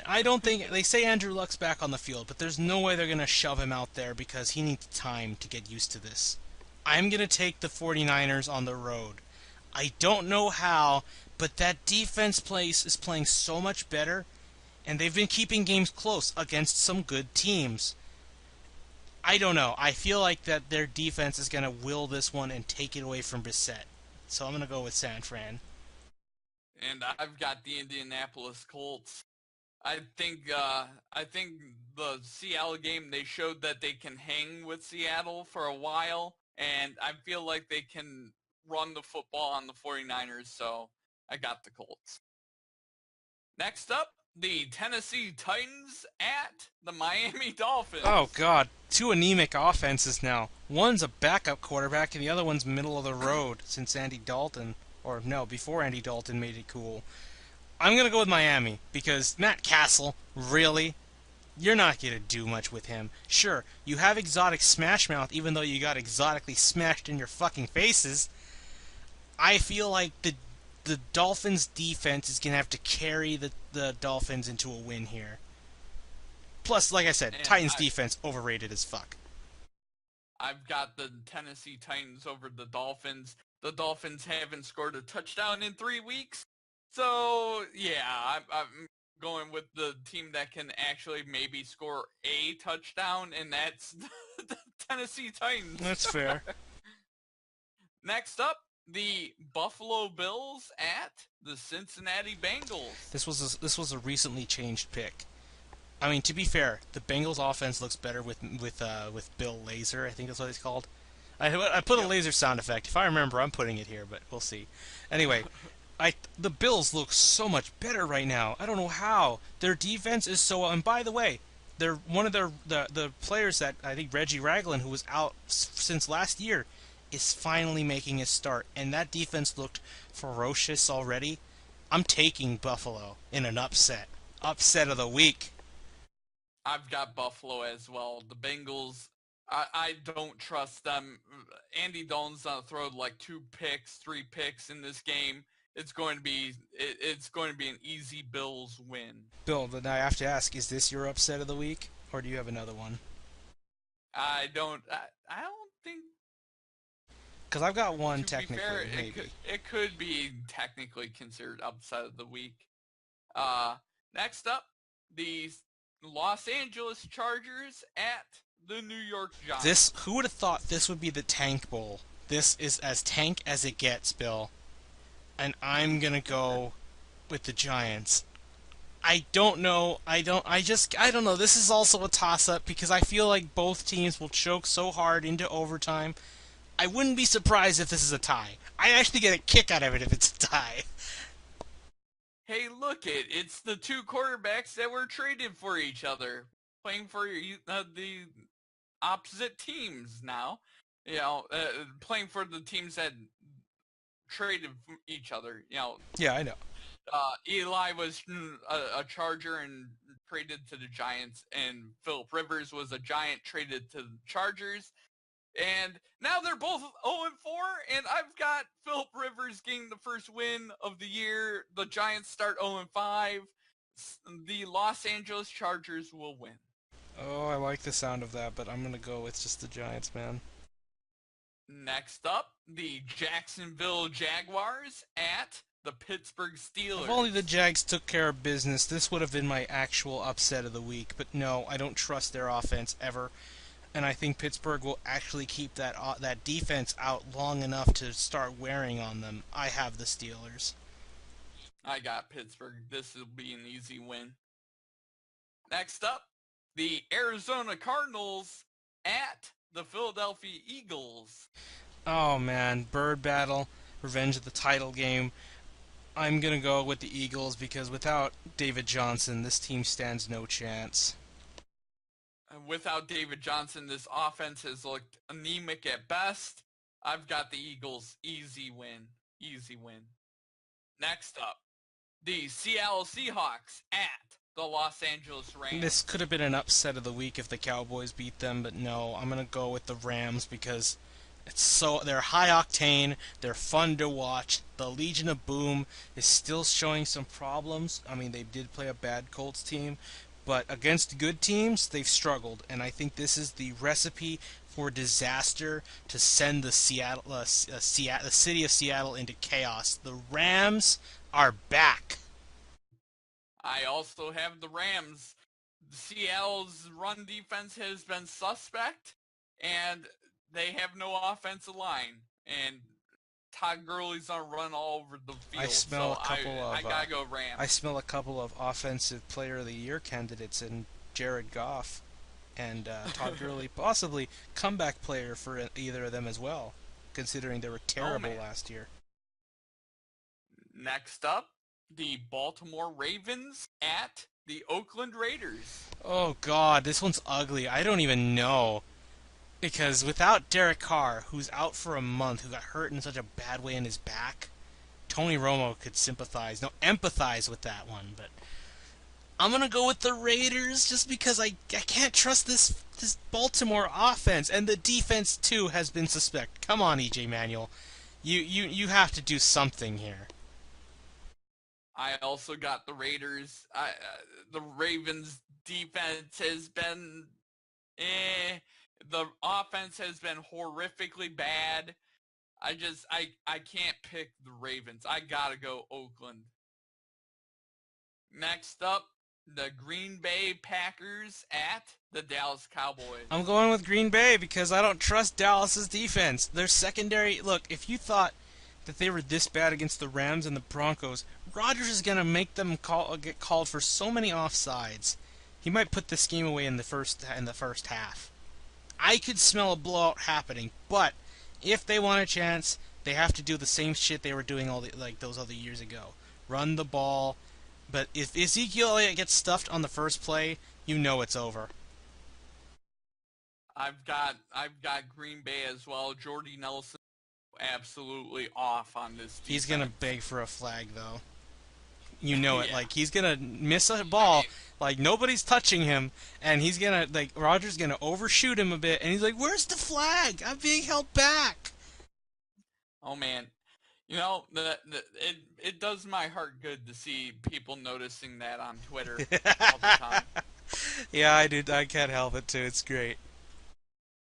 I don't think they say Andrew Luck's back on the field, but there's no way they're going to shove him out there because he needs time to get used to this. I'm going to take the 49ers on the road. I don't know how, but that defense is playing so much better, and they've been keeping games close against some good teams. I don't know. I feel like that their defense is going to will this one and take it away from Brissett. So I'm going to go with San Fran. And I've got the Indianapolis Colts. I think the Seattle game, they showed that they can hang with Seattle for a while, and I feel like they can run the football on the 49ers, so I got the Colts. Next up, the Tennessee Titans at the Miami Dolphins. Oh God, two anemic offenses now. One's a backup quarterback, and the other one's middle of the road since Andy Dalton, or no, before Andy Dalton made it cool. I'm gonna go with Miami because Matt Castle, really, you're not gonna do much with him. Sure, you have exotic Smash Mouth, even though you got exotically smashed in your fucking faces. I feel like the Dolphins defense is gonna have to carry the Dolphins into a win here. Plus, like I said, And Titans defense overrated as fuck. I've got the Tennessee Titans over the Dolphins. The Dolphins haven't scored a touchdown in 3 weeks. So, yeah, I'm going with the team that can actually maybe score a touchdown, and that's the Tennessee Titans. That's fair. Next up, the Buffalo Bills at the Cincinnati Bengals. This was a recently changed pick. I mean, to be fair, the Bengals offense looks better with Bill Lazor. I think that's what it's called. I put a Yep. laser sound effect. If I remember, I'm putting it here, but we'll see. Anyway, the Bills look so much better right now. I don't know how. Their defense is so. And by the way, they're one of the players that I think Reggie Ragland, who was out since last year, is finally making his start, and that defense looked ferocious already. I'm taking Buffalo in an upset. Upset of the week. I've got Buffalo as well. The Bengals, I don't trust them. Andy Dalton's gonna throw like 2 picks, 3 picks in this game. It's going to be an easy Bills win. Bill, then I have to ask, is this your upset of the week, or do you have another one? I don't think. Because I've got one To be fair, technically, maybe. it could be technically considered upset of the week. Next up, the Los Angeles Chargers at the New York This, Giants. who would have thought this would be the Tank Bowl? This is as tank as it gets, Bill. And I'm gonna go with the Giants. I don't know. I don't know. This is also a toss-up because I feel like both teams will choke so hard into overtime. I wouldn't be surprised if this is a tie. I actually get a kick out of it if it's a tie. Hey, look it's the two quarterbacks that were traded for each other, playing for the opposite teams now. Playing for the teams that traded each other. Yeah, I know. Eli was a Charger and traded to the Giants, and Philip Rivers was a Giant traded to the Chargers. And now they're both 0-4, and I've got Philip Rivers getting the first win of the year. The Giants start 0-5. The Los Angeles Chargers will win. Oh, I like the sound of that, but I'm gonna go with just the Giants, man. Next up, the Jacksonville Jaguars at the Pittsburgh If only the Steelers. Jags took care of business, this would have been my actual upset of the week. But no, I don't trust their offense ever, and I think Pittsburgh will actually keep that defense out long enough to start wearing on them. I have the Steelers. I got Pittsburgh. This will be an easy win. Next up, the Arizona Cardinals at the Philadelphia Eagles. Oh man, Bird Battle, Revenge of the Title game. I'm gonna go with the Eagles because without David Johnson, this team stands no chance. Without David Johnson, this offense has looked anemic at best. I've got the Eagles. Easy win. Easy win. Next up, the Seattle Seahawks at the Los Angeles This Rams. could have been an upset of the week if the Cowboys beat them, but no, I'm gonna go with the Rams because they're high octane, they're fun to watch. The Legion of Boom is still showing some problems. I mean, they did play a bad Colts team, but against good teams, they've struggled, and I think this is the recipe for disaster to send the city of Seattle into chaos. The Rams are back. I also have the Rams. Seattle's run defense has been suspect, and they have no offensive line. And Todd Gurley's gonna run all over the I field, smell so a couple I of gotta go I Rams. smell a couple of offensive player of the year candidates in Jared Goff and Todd Gurley, possibly comeback player for either of them as well, considering they were Oh terrible man. last year. Next up, the Baltimore Ravens at the Oakland Raiders. Oh God, this one's ugly. I don't even know. Because without Derek Carr, who's out for a month, who got hurt in such a bad way in his back, Tony Romo could sympathize, no, empathize with that one. But I'm gonna go with the Raiders just because I can't trust this Baltimore offense, and the defense too has been suspect. Come on, EJ Manuel, you have to do something here. I also got the Raiders. The Ravens defense has been eh. The offense has been horrifically bad. I can't pick the Ravens. I gotta go Oakland. Next up, the Green Bay Packers at the Dallas Cowboys. I'm going with Green Bay because I don't trust Dallas's defense. Their secondary, look, if you thought that they were this bad against the Rams and the Broncos, Rodgers is going to make them get called for so many offsides. He might put this game away in the first half. I could smell a blowout happening, but if they want a chance, they have to do the same shit they were doing like those other years ago. Run the ball, but if Ezekiel Elliott gets stuffed on the first play, you know it's over. I've got Green Bay as well. Jordy Nelson absolutely off on this defense. He's gonna beg for a flag though. You know it. Yeah. Like he's gonna miss a ball, like nobody's touching him, and he's gonna Rogers gonna overshoot him a bit, and he's like, "Where's the flag? I'm being held back." Oh man, it does my heart good to see people noticing that on Twitter all the time. Yeah, I do. I can't help it too. It's great.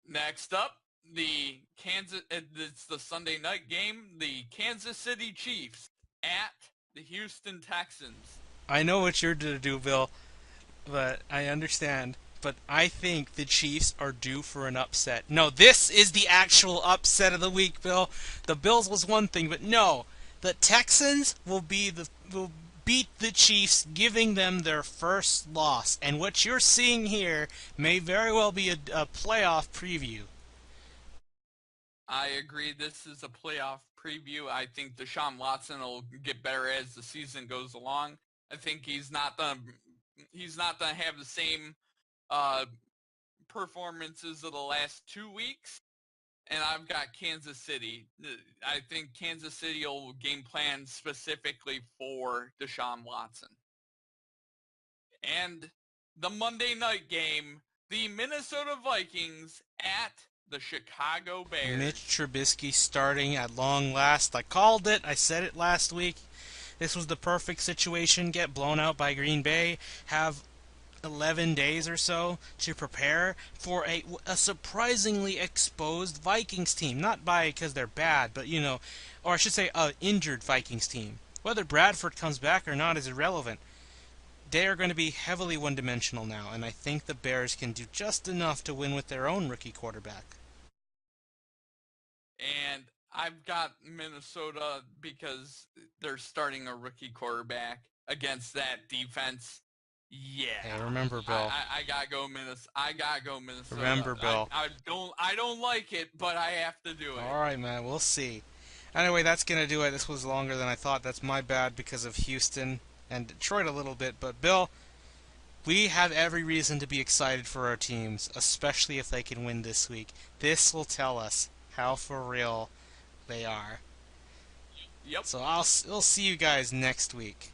Next up, it's the Sunday night game. The Kansas City Chiefs at the Houston Texans. I know what you're gonna do, Bill, but I understand. But I think the Chiefs are due for an upset. No, this is the actual upset of the week, Bill. The Bills was one thing, but no, the Texans will beat the Chiefs, giving them their first loss. And what you're seeing here may very well be a playoff preview. I agree. This is a playoff preview. I think Deshaun Watson will get better as the season goes along. I think he's not gonna have the same uh, performances of the last 2 weeks. And I've got Kansas City. I think Kansas City will game plan specifically for Deshaun Watson. And the Monday night game, the Minnesota Vikings at the Chicago Bears. Mitch Trubisky starting at long last. I called it. I said it last week. This was the perfect situation. Get blown out by Green Bay. Have 11 days or so to prepare for a surprisingly exposed Vikings team. Not because they're bad, but, or I should say an injured Vikings team. Whether Bradford comes back or not is irrelevant. They are going to be heavily one-dimensional now, and I think the Bears can do just enough to win with their own rookie quarterback. And I've got Minnesota because they're starting a rookie quarterback against that defense. Yeah. Hey, remember, Bill. I gotta go Minnesota. I gotta go Minnesota. Remember, Bill. I don't like it, but I have to do it. All right, man. We'll see. Anyway, that's gonna do it. This was longer than I thought. That's my bad because of Houston and Detroit a little bit. But Bill, we have every reason to be excited for our teams, especially if they can win this week. This will tell us how for real they are. Yep. So we'll see you guys next week.